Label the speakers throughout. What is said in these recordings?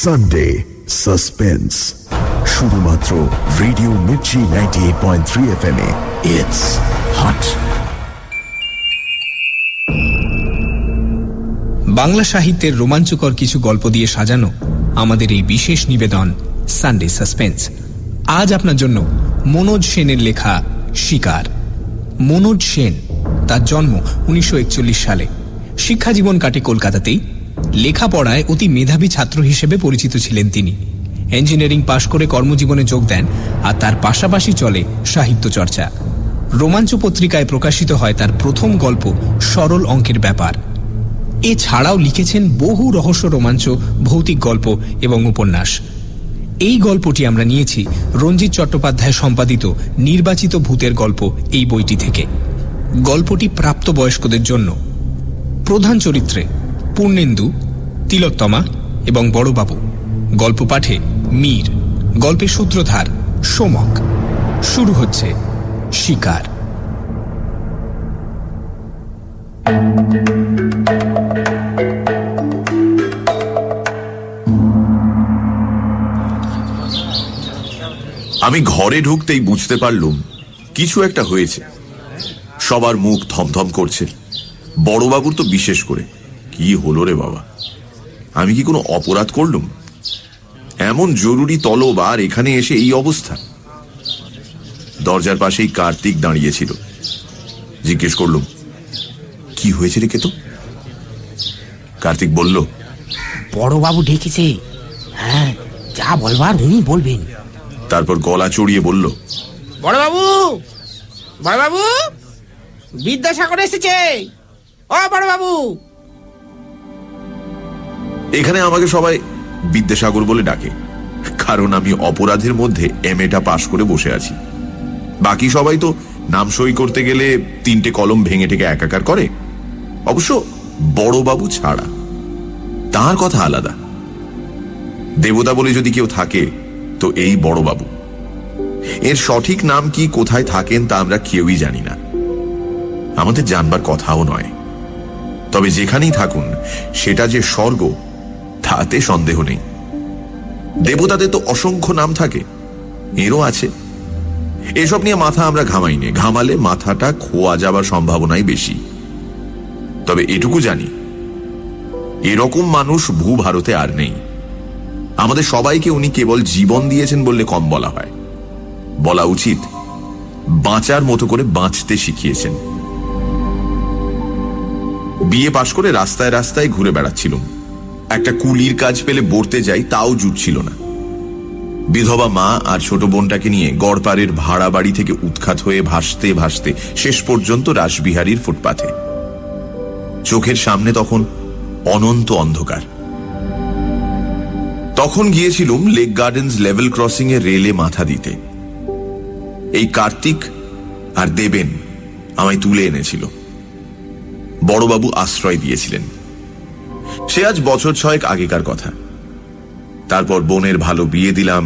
Speaker 1: Sunday suspense, শুধুমাত্র Radio Mirchi 98.3 FM এ। It's hot.
Speaker 2: Bangla সাহিত্যের রোমাঞ্চকর কিছু গল্প দিয়ে সাজানো আমাদের এই বিশেষ নিবেদন সানডে সাসপেন্স। আজ আপনার জন্য মনোজ সেনের লেখা শিকার। মনোজ সেন, তার জন্ম 1941 সালে। শিক্ষাজীবন কাটে কলকাতাতেই। লেখাপড়ায় অতি মেধাবী ছাত্র হিসেবে পরিচিত ছিলেন তিনি। ইঞ্জিনিয়ারিং পাশ করে কর্মজীবনে যোগ দেন, আর তার পাশাপাশি চলে সাহিত্য চর্চা। রোমাঞ্চ পত্রিকায় প্রকাশিত হয় তার প্রথম গল্প সরল অঙ্কের ব্যাপার। এছাড়াও লিখেছেন বহু রহস্য রোমাঞ্চ, ভৌতিক গল্প এবং উপন্যাস। এই গল্পটি আমরা নিয়েছি রঞ্জিত চট্টোপাধ্যায় সম্পাদিত নির্বাচিত ভূতের গল্প এই বইটি থেকে। গল্পটি প্রাপ্তবয়স্কদের জন্য। প্রধান চরিত্রে পূর্ণেন্দু, তিলোত্তমা এবং বড়বাবু। গল্প পাঠে মীর। গল্পের সূত্রধার সোমক। শুরু হচ্ছে শিকার।
Speaker 3: আমি ঘরে ঢুকতেই বুঝতে পারলুম কিছু একটা হয়েছে। সবার মুখ থমথম করছে, বড়বাবুর তো বিশেষ করে। কি হলো রে বাবা, আমি কি কোনো অপরাধ করলুম? এমন জরুরি তলব, আর এখানে এসে এই অবস্থা। দরজার পাশেই কার্তিক দাঁড়িয়েছিল। জিজ্ঞেস করলুম, কি হয়েছে রে কেতো? কার্তিক বলল,
Speaker 4: বড়বাবু ডেকেছে। হ্যাঁ, যা বলবার উনি বলবেন।
Speaker 3: তারপর গলা চড়িয়ে বলল,
Speaker 4: বড়বাবু, বড়বাবু, বিদ্যাসাগর এসেছে। ও বড়বাবু।
Speaker 3: এখানে আমাকে সবাই বিদ্যাসাগর বলে ডাকে, কারণ আমি অপরাধের মধ্যে এমএটা পাশ করে বসে আছি। বাকি সবাই তো নাম সই করতে গেলে 3টে কলম ভেঙে টেকে একাকার করে, অবশ্য বড়বাবু ছাড়া। তার কথা আলাদা। দেবতা বলে যদি কেউ থাকে তো এই বড়বাবু। এর সঠিক নাম কি, কোথায় থাকেন তা আমরা কেউই জানি না, আমাদের জানবার কথাও নয়। তবে যেখানেই থাকুন সেটা যে স্বর্গ তাতে সন্দেহ নেই। দেবতাদের তো অসংখ্য নাম থাকে, এরও আছে। এসব নিয়ে মাথা আমরা ঘামাইনি, ঘামালে মাথাটা খোয়া যাবার সম্ভাবনাই বেশি। তবে এটুকু জানি, এরকম মানুষ ভূভারতে আর নেই। আমাদের সবাইকে উনি কেবল জীবন দিয়েছেন বললে কম বলা হয়। বলা উচিত বাঁচার মতো করে বাঁচতে শিখিয়েছেন। বিএ পাশ করে রাস্তায় রাস্তায় ঘুরে বেড়াচ্ছিলাম। একটা কুলির কাজ পেলে বর্তে যাই, তাও জুটছিল না। বিধবা মা আর ছোট বোনটাকে নিয়ে গড়পাড়ের ভাড়া বাড়ি থেকে উৎখাত হয়ে ভাসতে ভাসতে শেষ পর্যন্ত রাসবিহারীর ফুটপাথে। চোখের সামনে তখন অনন্ত অন্ধকার। তখন গিয়েছিলুম লেক গার্ডেন্স লেভেল ক্রসিং এ রেলে মাথা দিতে। এই কার্তিক আর দেবেন আমায় তুলে এনেছিল। বড়বাবু আশ্রয় দিয়েছিলেন। সে আজ বছর 6 আগেকার কথা। তারপর বোনের ভালো বিয়ে দিলাম।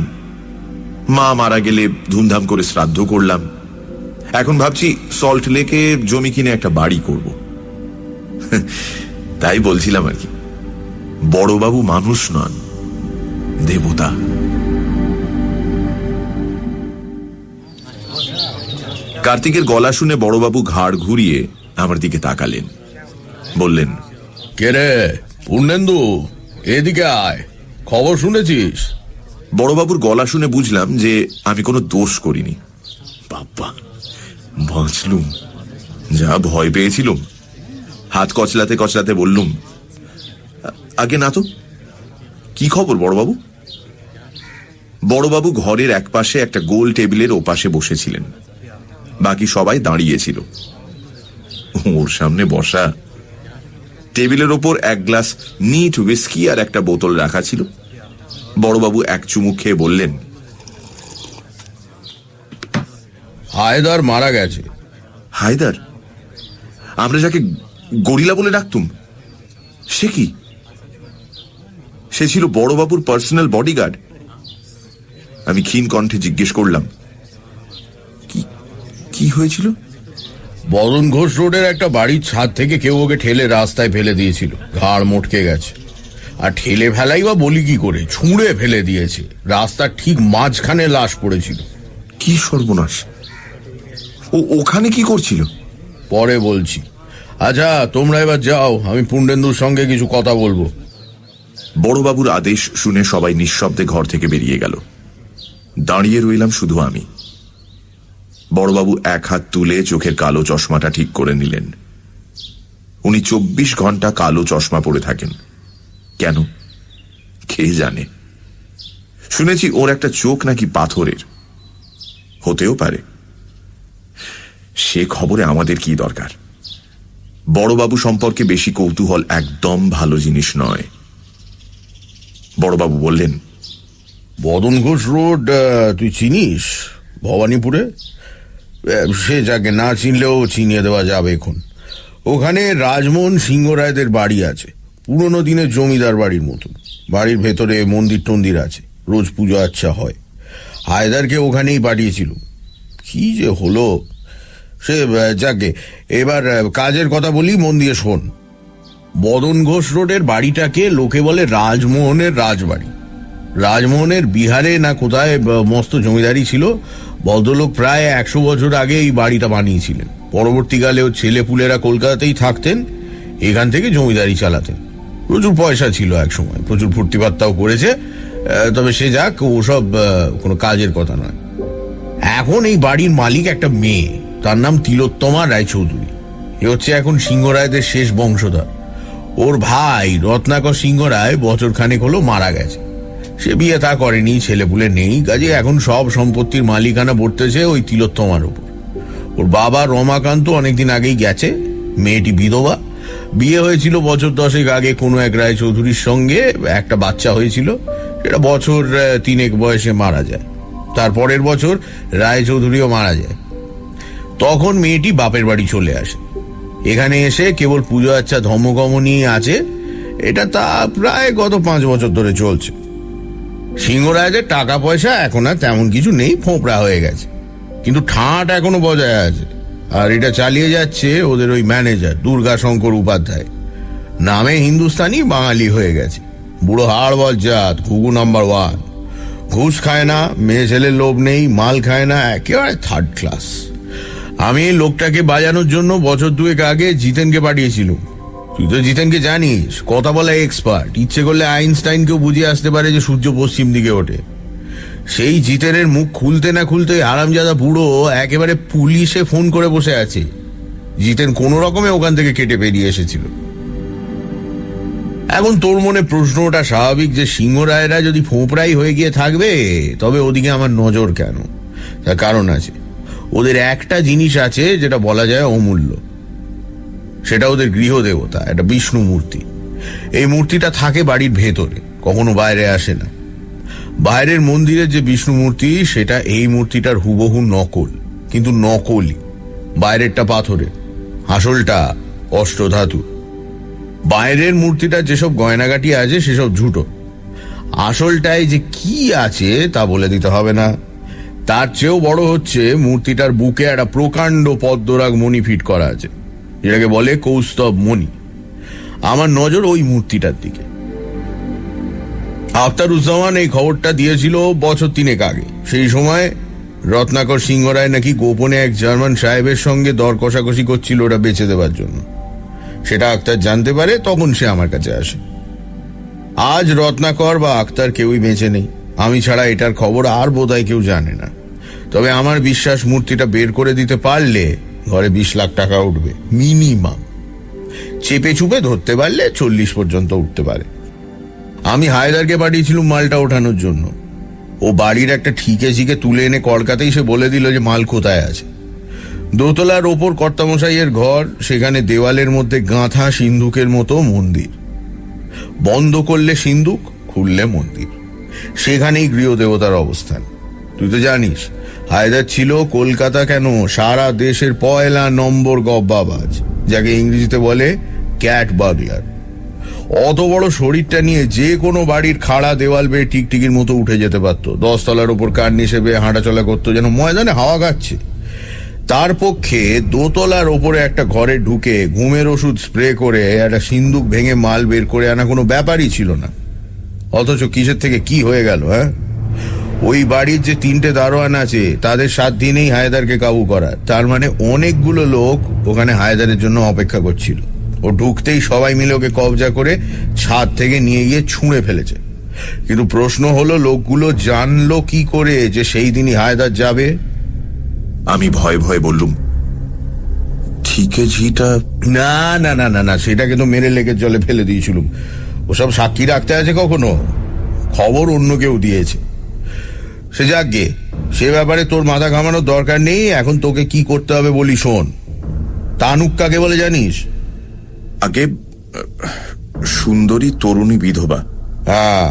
Speaker 3: মা মারা গেলে ধুমধাম করে শ্রাদ্ধ করলাম। এখন ভাবছি সল্ট লেকে জমি কিনে একটা বাড়ি করব। তাই বলছিলাম আর কি, বড়বাবু মানুষ নন, দেবতা। কার্তিকের গলা শুনে বড়বাবু ঘাড় ঘুরিয়ে আমার দিকে তাকালেন, বললেন,
Speaker 5: কে রে পূর্ণেন্দু, এদিকে আয়, খবর শুনেছিস?
Speaker 3: বড়বাবুর গলা শুনে বুঝলাম যে আমি কোনো দোষ করিনি। বাবা, বাঁচলুম। যা ভয় পেয়েছিলুম। হাত কচলাতে কচলাতে বললুম, আগে না তো। কি খবর বড়বাবু? বড়বাবু ঘরের একপাশে একটা গোল টেবিলের ওপাশে বসেছিলেন। বাকি সবাই দাঁড়িয়েছিল। ওর সামনে বসা। টেবিলের ওপর এক গ্লাস নিট হুইস্কি আর একটা বোতল রাখা ছিল। বড়বাবু এক চুমুক খেয়ে বললেন,
Speaker 5: হায়দার মারা গেছে।
Speaker 3: হায়দার? আমরা যাকে গরিলা বলে ডাকতুম, সে কি? সে ছিল বড়বাবুর পার্সোনাল বডিগার্ড। আমি ক্ষীণ কণ্ঠে জিজ্ঞেস করলাম, কি হয়েছিল?
Speaker 5: বরুণ ঘোষ রোডের একটা বাড়ির ছাদ থেকে কেউ ওকে ঠেলে রাস্তায় ফেলে দিয়েছিল। ঘাড় মটকে গেছে। আর ঠেলে ফেলাই বা বলি কি করে, ছুঁড়ে ফেলে দিয়েছে। রাস্তার ঠিক মাঝখানে লাশ পড়েছিল।
Speaker 3: কি সর্বনাশ! ও ওখানে কি করছিল?
Speaker 5: পরে বলছি। আচ্ছা, তোমরা এবার যাও, আমি পূর্ণেন্দুর সঙ্গে কিছু কথা বলবো।
Speaker 3: বড়বাবুর আদেশ শুনে সবাই নিঃশব্দে ঘর থেকে বেরিয়ে গেল। দাঁড়িয়ে রইলাম শুধু আমি। বড়বাবু এক হাত তুলে চোখের কালো চশমাটা ঠিক করে নিলেন। উনি 24 ঘন্টা কালো চশমা পরে থাকেন। কেন কে জানে? শুনেছি ওর একটা চোখ নাকি পাথরের। হতেও পারে, সে খবরে আমাদের কি দরকার? বড়বাবু সম্পর্কে বেশি কৌতূহল একদম ভালো জিনিস নয়। বড়বাবু বললেন,
Speaker 5: বদন ঘোষ রোড তুই চিনিস? ভবানীপুরে? সে যাকে না চিনলেও চিনিয়ে দেওয়া যাবে এখন। ওখানে রাজমোহন সিংহ রায়দের বাড়ি আছে, পুরনো দিনের জমিদার বাড়ির মতন। বাড়ির ভেতরে মন্দির টন্দির আছে, রোজ পুজো আচ্ছা হয়। হায়দারকে ওখানেই পাঠিয়েছিল। কি যে হলো সে যাকে। এবার কাজের কথা বলি, মন দিয়ে শোন। বদন ঘোষ রোডের বাড়িটাকে লোকে বলে রাজমোহনের রাজবাড়ি। রাজমোহনের বিহারে না কোথায় মস্ত জমিদারি ছিল। ভদ্রলোক প্রায় 100 বছর আগে এই বাড়িটা বানিয়েছিলেন। পরবর্তীকালে ও ছেলেপুলেরা কলকাতাতেই থাকতেন, এখান থেকে জমিদারি চালাতেন। প্রচুর পয়সা ছিল এক সময়, প্রচুর ফুর্তিপাত্তাও করেছে। তবে সে যাক, ওসব কোনো কাজের কথা নয়। এখন এই বাড়ির মালিক একটা মেয়ে, তার নাম তিলোত্তমা রায়চৌধুরী। এ হচ্ছে এখন সিংহ রায়দের শেষ বংশধর। ওর ভাই রত্নাকর সিংহ রায় বছর খানেক হলো মারা গেছে। সে বিয়ে তা করেনি, ছেলেপুলে নেই, কাজে এখন সব সম্পত্তির মালিকানা পড়তেছে ওই তিলোত্তমার উপর। ওর বাবা রমাকান্ত অনেকদিন আগেই গেছে। মেয়েটি বিধবা। বিয়ে হয়েছিল বছর 10 আগে কোনো এক রায়চৌধুরীর সঙ্গে, একটা বাচ্চা হয়েছিল। সেটা বছর 3 বয়সে মারা যায়। তারপরের বছর রায়চৌধুরীও মারা যায়। তখন মেয়েটি বাপের বাড়ি চলে আসে। এখানে এসে কেবল পুজো আচ্ছা ধর্মকর্ম নিয়ে আছে। এটা তা প্রায় গত 5 বছর ধরে চলছে। সিংহরাজের টাকা পয়সা এখন আর তেমন কিছু নেই, ফোঁপড়া হয়ে গেছে, কিন্তু ঠাঁট এখনো বজায় আছে। আর এটা চালিয়ে যাচ্ছে ওদের ওই ম্যানেজার দুর্গাশঙ্কর উপাধ্যায়। নামে হিন্দুস্তানি, বাঙালি হয়ে গেছে। বুড়ো হাড় বজ্জাত, ঘুঘু নাম্বার 1। ঘুষ খায় না, মেয়ে ছেলের লোভ নেই, মাল খায় না, একেবারে 3rd ক্লাস। আমি লোকটাকে বাজানোর জন্য বছর 2 আগে জিতেনকে পাঠিয়েছিলাম। তুই তো জিতেনকে জানিস, কথা বলা এক্সপার্ট। ইচ্ছে করলে আইনস্টাইনকেও বুঝিয়ে আসতে পারে যে সূর্য পশ্চিম দিকে ওঠে। সেই জিতেনের মুখ খুলতে না খুলতে আরামজাদা বুড়ো একেবারে পুলিশে ফোন করে বসে আছে। জিতেন কোনো রকমে ওখান থেকে কেটে বেরিয়ে এসেছিল। এখন তোর মনে প্রশ্নটা স্বাভাবিক যে সিংহ রায়রা যদি ফোঁপড়াই হয়ে গিয়ে থাকবে, তবে ওদিকে আমার নজর কেন? তার কারণ আছে। ওদের একটা জিনিস আছে যেটা বলা যায় অমূল্য। সেটা ওদের গৃহদেবতা, একটা বিষ্ণু মূর্তি। এই মূর্তিটা থাকে বাড়ির ভেতরে, কখনো বাইরে আসে না। বাইরের মন্দিরের যে বিষ্ণু মূর্তি, সেটা এই মূর্তিটার হুবহু নকল, কিন্তু নকলই। বাইরেরটা পাথরের, আসলটা অষ্টধাতু। বাইরের মূর্তিটা যেসব গয়নাগাটি আছে সেসব ঝুটো। আসলটায় যে কি আছে তা বলে দিতে হবে না। তার চেয়েও বড় হচ্ছে মূর্তিটার বুকে একটা প্রকাণ্ড পদ্মরাগ মণি ফিট করা আছে, যেটাকে বলে কৌস্তব মণি। আমার নজর ওই মূর্তিটার দিকে। আখতারুজ্জামান এই খবরটা দিয়েছিল বছর 3 আগে। সেই সময় রত্নাকর সিংহ রায় নাকি গোপনে এক জার্মান সাহেবের সঙ্গে দর কষাকষি করছিল ওটা বেচে দেওয়ার জন্য। সেটা আখতার জানতে পারে, তখন সে আমার কাছে আসে। আজ রত্নাকর বা আখতার কেউই বেঁচে নেই। আমি ছাড়া এটার খবর আর বোধহয় কেউ জানে না। তবে আমার বিশ্বাস মূর্তিটা বের করে দিতে পারলে ঘরে 20 লাখ টাকা উঠবে মিনিমাম। চেপে চুপে ধরতে পারলে 40 পর্যন্ত উঠতে পারে। আমি হায়দারকে পাঠিয়েছিলাম মালটা ওঠানোর জন্য। ও বাড়ির একটা ঠিকে ছিকে তুলে এনে কলকাতায় সে বলে দিল যে মাল কোথায় আছে। দোতলার ওপর কর্তামশাইয়ের ঘর, সেখানে দেওয়ালের মধ্যে গাঁথা সিন্ধুকের মতো মন্দির। বন্ধ করলে সিন্ধুক, খুললে মন্দির। সেখানেই গৃহদেবতার অবস্থান। তুই তো জানিস হায়দার ছিল কলকাতা কেন সারা দেশের 1 নম্বর গব্বাবাজ, যাকে ইংরেজিতে বলে ক্যাট বাগলার। অত বড় শরীরটা নিয়ে যে কোনো বাড়ির খাড়া দেওয়াল বেয়ে টিকটিকির মতো উঠে যেতে পারতো। 10 তলার ওপর কার নিচে বেয়ে হাঁটাচলা করতো, যেন ময়দানে হাওয়া খাচ্ছে। তার পক্ষে দোতলার ওপরে একটা ঘরে ঢুকে ঘুমের ওষুধ স্প্রে করে একটা সিন্দুক ভেঙে মাল বের করে আনা কোনো ব্যাপারই ছিল না। অথচ কিসের থেকে কি হয়ে গেল, হ্যাঁ? ওই বাড়ির যে 3টে দারোয়ান আছে তাদের 7 দিনেই হায়দারকে কাবু করা, তার মানে অনেকগুলো লোক ওখানে হায়দারের জন্য অপেক্ষা করছিল। ও ঢুকতেই সবাই মিলে ওকে কবজা করে ছাদ থেকে নিয়ে গিয়ে ছুঁড়ে ফেলেছে। কিন্তু প্রশ্ন হলো, লোকগুলো জানলো কি করে যে সেই দিনই হায়দার যাবে?
Speaker 3: আমি ভয়ে ভয়ে বললুম, ঠিকে ঝিটা।
Speaker 5: না না না না না, সেটাকে তো মেরে লেকের জলে ফেলে দিয়েছিলুম। ওসব সাক্ষী রাখতে আছে কখনো? খবর অন্য কেউ দিয়েছে। সে যাক গে, সে ব্যাপারে তোর মাথা ঘামানোর দরকার নেই। এখন তোকে কি করতে হবে বলি শোন। তানুক কাকে বলে জানিস?
Speaker 3: আগে সুন্দরী তরুণী বিধবা।
Speaker 5: হ্যাঁ,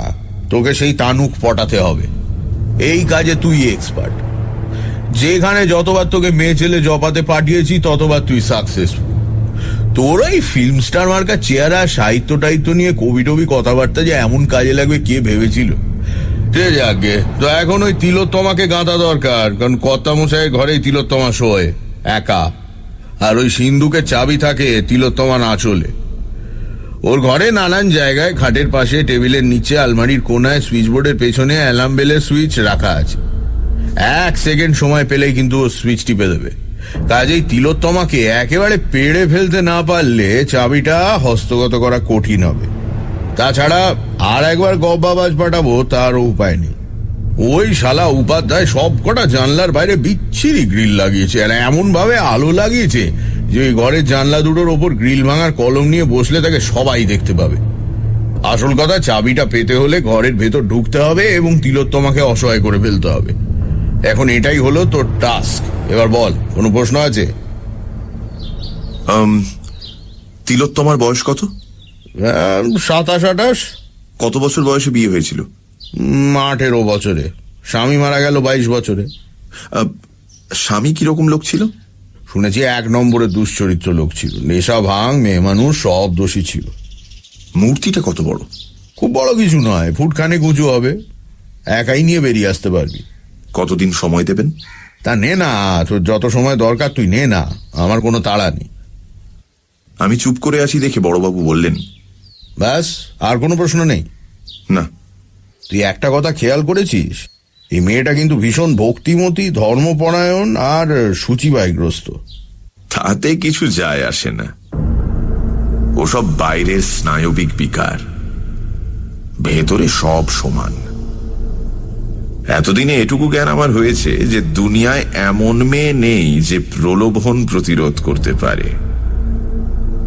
Speaker 5: তোকে সেই তানুক পটাতে হবে। এই কাজে তুই এক্সপার্ট। যেখানে যতবার তোকে মেয়ে ছেলে জপাতে পাঠিয়েছি ততবার তুই সাকসেসফুল। তোর ওই ফিল্ম স্টার মার্কা চেহারা, সাহিত্য টাহিত্য নিয়ে কবি টবি কথাবার্তা যে এমন কাজে লাগবে কে ভেবেছিল? ঠিক আছে, তো এখন ওই তিলোত্তমাকে গাঁথা দরকার, কারণ কর্তামশাইয়ের ঘরেই তিলোত্তমা শোয় একা। আর ওই সিন্ধুকের চাবি থাকে তিলোত্তমা আঁচলে। ওর ঘরে নানান জায়গায়, খাটের পাশে, টেবিলের নিচে, আলমারির কোনায়, সুইচ বোর্ডের পেছনে অ্যালার্ম বেলের সুইচ রাখা আছে। 1 সেকেন্ড সময় পেলেই কিন্তু ও সুইচ টিপে দেবে। কাজেই তিলোত্তমাকে একেবারে পেড়ে ফেলতে না পারলে চাবিটা হস্তগত করা কঠিন হবে। তাছাড়া আর একবার গব্বাবাজ পাঠাবো তারও উপায় নেই। ওই শালা উপাধ্যায় সব কটা জানলার বাইরে বিচ্ছিরি গ্রিল লাগিয়েছে, আর এমন ভাবে আলো লাগিয়েছে যে ওই ঘরের জানলা দুটোর ওপর গ্রিল ভাঙার কলম নিয়ে বসলে তাকে সবাই দেখতে পাবে। আসল কথা, চাবিটা পেতে হলে ঘরের ভেতর ঢুকতে হবে এবং তিলোত্তমাকে অসহায় করে ফেলতে হবে। এখন এটাই হলো তোর টাস্ক। এবার বল, কোনো প্রশ্ন আছে?
Speaker 3: তিলোত্তমার বয়স কত?
Speaker 5: 27-28।
Speaker 3: কত বছর বয়সে বিয়ে হয়েছিল?
Speaker 5: 18 বছরে। স্বামী মারা গেল 22 বছরে।
Speaker 3: স্বামী কিরকম লোক ছিল?
Speaker 5: শুনেছি 1 নম্বরের দুশ্চরিত্র লোক ছিল। নেশা, ভাঙ, মেয়ে মানুষ সব দোষী ছিল।
Speaker 3: মূর্তিটা কত বড়?
Speaker 5: খুব বড় কিছু নয়, ফুটখানেক উঁচু হবে। একাই নিয়ে বেরিয়ে আসতে পারবি।
Speaker 3: কতদিন সময় দেবেন?
Speaker 5: তা নে না, তোর যত সময় দরকার তুই নে না, আমার কোনো তাড়া নেই।
Speaker 3: আমি চুপ করে আছি দেখে বড়বাবু বললেন,
Speaker 5: ব্যাস, আর কোনো প্রশ্ন নেই?
Speaker 3: না।
Speaker 5: তুই একটা কথা খেয়াল করেছিস? এই মেয়েটা কিন্তু ভীষণ ভক্তিমতী, ধর্মপরায়ণ আর সূচিবায়গ্রস্ত।
Speaker 3: তাতে কিছু যায় আসে না। ওসব বাইরের স্নায়বিক বিকার, ভেতরে সব সমান। এতদিনে এটুকু জ্ঞান আমার হয়েছে যে দুনিয়ায় এমন মেয়ে নেই যে প্রলোভন প্রতিরোধ করতে পারে।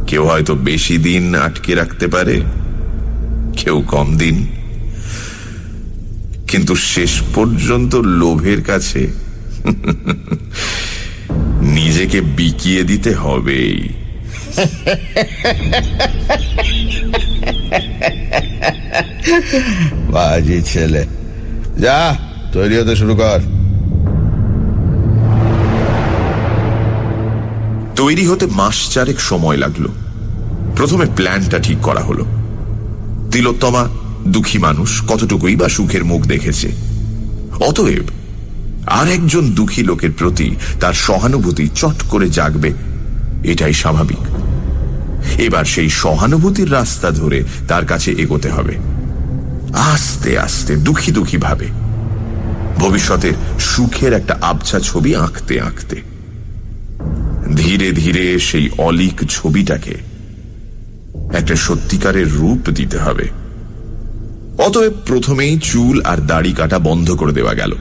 Speaker 3: কেউ হয়তো বেশি দিন আটকে রাখতে পারে, কেউ কম দিন, কিন্তু শেষ পর্যন্ত লোভের কাছে নিজেকে বিকিয়ে দিতে হবেই।
Speaker 5: বাজি ছেলে, যা তৈরি হতে শুরু কর।
Speaker 3: তৈরি হতে মাস 4 সময় লাগলো। প্রথমে প্ল্যানটা ঠিক করা হলো। তিলোত্তমা দুঃখী মানুষ, কতটুকুই বা সুখের মুখ দেখেছে। অতএব আর একজন দুঃখী লোকের প্রতি তার সহানুভূতি চট করে জাগবে, এটাই স্বাভাবিক। এবার সেই সহানুভূতির রাস্তা ধরে তার কাছে এগোতে হবে, আস্তে আস্তে, দুঃখী দুঃখী ভাবে, ভবিষ্যতের সুখের একটা আবছা ছবি আঁকতে আঁকতে। ধীরে ধীরে সেই অলিক ছবিটাকে একটা সত্যিকারের রূপ দিতে হবে। অতএব প্রথমেই চুল আর দাড়ি কাটা বন্ধ করে দেওয়া গেল।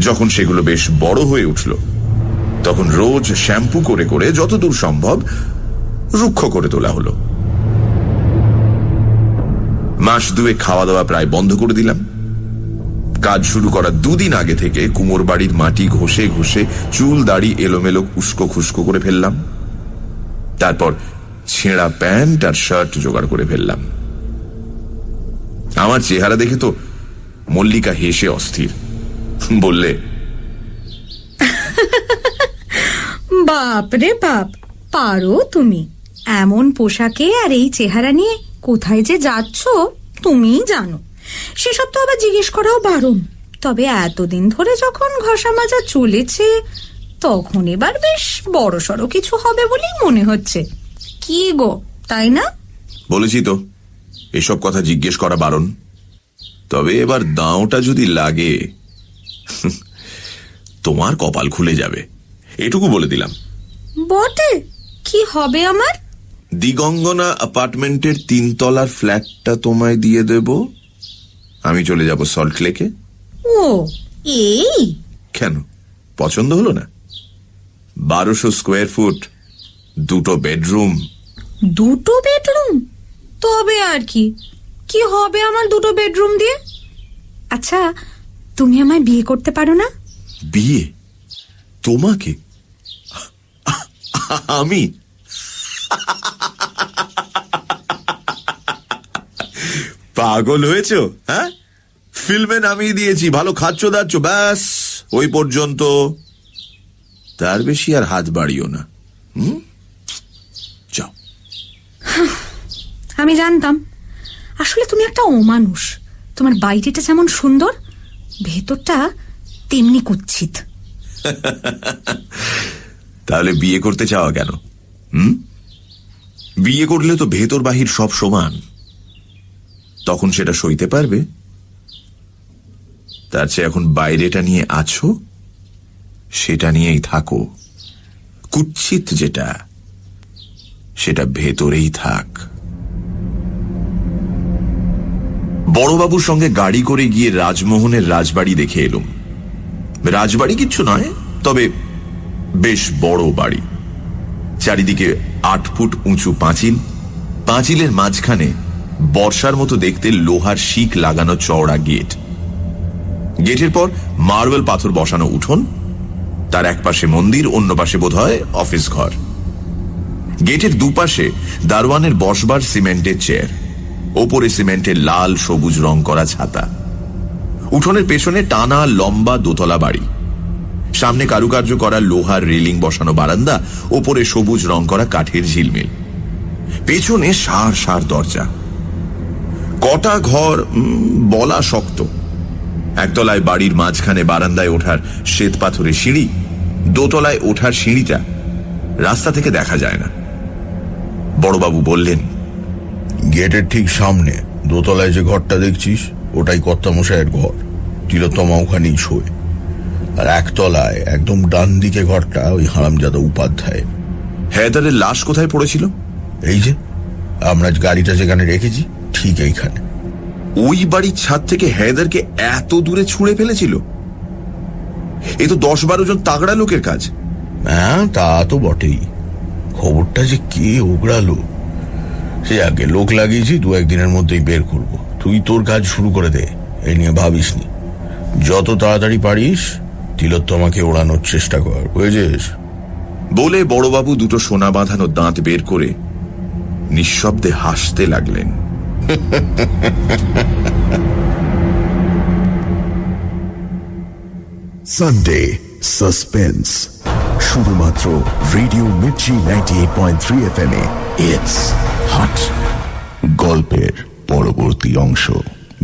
Speaker 3: যখন সেগুলো বেশ বড় হয়ে উঠল, তখন রোজ শ্যাম্পু করে করে যতদূর সম্ভব রুক্ষ করে তোলা হলো। মাস 2 খাওয়া দাওয়া প্রায় বন্ধ করে দিলাম। কাজ শুরু করার 2 দিন আগে থেকে কুমোর বাড়ির মাটি ঘষে ঘষে চুল দাড়ি এলোমেলো উস্কো খুস্কো করে ফেললাম। তারপর ছেঁড়া প্যান্ট আর শার্ট জোগাড় করে ফেললাম। আমার চেহারা দেখে তো মল্লিকা হেসে অস্থির, বললে,
Speaker 6: বাপ রে বাপ, পারো তুমি। এমন পোশাকে আর এই চেহারা নিয়ে কোথায় যে যাচ্ছ তুমিই জানো। সেসব তো আবার জিজ্ঞেস করাও বারণ। তবে এতদিন ধরে যখন ঘষা মাজা চলেছে, তখন এবার বেশ বড়সড় কিছু হবে বলেই মনে হচ্ছে। কি গো, তাই না?
Speaker 3: বলেছি তো, এসব কথা জিজ্ঞেস করা বারণ। তবে এবার দাঁওটা যদি লাগে তোমার কপাল খুলে যাবে, এটুকু বলে দিলাম।
Speaker 6: বটে, কি হবে আমার?
Speaker 3: দিগঙ্গনা অ্যাপার্টমেন্টের 3 তলার ফ্ল্যাটটা তোমায় দিয়ে দেব, আমি চলে যাব সল্ট লেকে।
Speaker 6: ও এই?
Speaker 3: কেন, পছন্দ হলো না? 1200 স্কোয়ার ফুট, 2টো বেডরুম।
Speaker 6: 2টো বেডরুম? তবে আর কি, কি হবে আমার 2টো বেডরুম দিয়ে? আচ্ছা, তুমি আমায় বিয়ে করতে পারো না?
Speaker 3: বিয়ে? তোমাকে? আমি? পাগল হয়েছো? হ্যাঁ, ফিল্মে নামিয়ে দিয়েছি, ভালো খাচ্ছ দাচ্ছ, ব্যাস ওই পর্যন্ত। তার বেশি আর হাত বাড়িও না। যাও।
Speaker 6: আমি জানতাম, আসলে তুমি একটা অমানুষ। তোমার বাইরেটা যেমন সুন্দর, ভেতরটা তেমনি কুৎসিত।
Speaker 3: তাহলে বিয়ে করতে চাওয়া কেন? বিয়ে করলে তো ভেতর বাহির সব সমান, তখন সেটা সইতে পারবে। তার চেয়ে এখন বাইরেটা নিয়ে আছো, সেটা নিয়েই থাকো। কুৎসিত যেটা, সেটা ভেতরেই থাক। বড়বাবুর সঙ্গে গাড়ি করে গিয়ে রাজমোহনের রাজবাড়ি দেখে এলুম। রাজবাড়ি কিচ্ছু নয়, তবে বেশ বড় বাড়ি। চারিদিকে 8 ফুট উঁচু পাঁচিল, পাঁচিলের মাঝখানে বর্ষার মতো দেখতে লোহার শিক লাগানো চওড়া গেট। গেটের পর মার্বেল পাথর বসানো উঠোন, তার এক পাশে মন্দির, অন্য পাশে বোধহয় অফিস ঘর। গেটের দুপাশে দারোয়ানের বসবার সিমেন্টের চেয়ার, ওপরে সিমেন্টের লাল সবুজ রং করা ছাতা। উঠোনের পেছনে টানা লম্বা দোতলা বাড়ি, সামনে কারুকার্য করা লোহার রেলিং বসানো বারান্দা, ওপরে সবুজ রং করা কাঠের ঝিলমিল। পেছনে সার সার দরজা। কটা ঘর বলা শক্ত। একতলায় বাড়ির মাঝখানে বারান্দায় ওঠার শ্বেত পাথরের সিঁড়ি, দোতলায় ওঠার সিঁড়িটা রাস্তা থেকে দেখা যায় না। বড়বাবু বললেন,
Speaker 5: গেটের ঠিক সামনে দোতলায় যে ঘরটা দেখছিস, ওটাই কর্তামশাইয়ের ঘর। তিলোত্তমা ওখানেই শোয়। আর একতলায় একদম ডান দিকে ঘরটা ওই হারামজাদা উপাধ্যায়।
Speaker 3: হেদারের লাশ কোথায় পড়েছিল?
Speaker 5: এই যে আমরা গাড়িটা যেখানে রেখেছি, ঠিক এইখানে।
Speaker 3: ওই বাড়ির ছাদ থেকে হেদারকে এত দূরে ছুঁড়ে ফেলেছিল? এ তো 10-12 জন তাগড়া লোকের কাজ।
Speaker 5: হ্যাঁ, তা তো বটেই। খবরটা যে কে ওগড়ালো, সে আগে লোক লাগিয়েছি, 2-1 দিনের মধ্যেই বের করব। তুই তোর কাজ শুরু করে দে, এই নিয়ে ভাবিস নি। যত তাড়াতাড়ি পারিস তিলোত্তমাকে ওড়ানোর চেষ্টা কর, বুঝেছিস?
Speaker 3: বলে বড়বাবু 2টো সোনা বাঁধানো দাঁত বের করে নিঃশব্দে হাসতে লাগলেন।
Speaker 1: সানডে সাসপেন্স, শুধুমাত্র রেডিও মির্চি 98.3 FM এ। It's hot. গল্পের পরবর্তী অংশ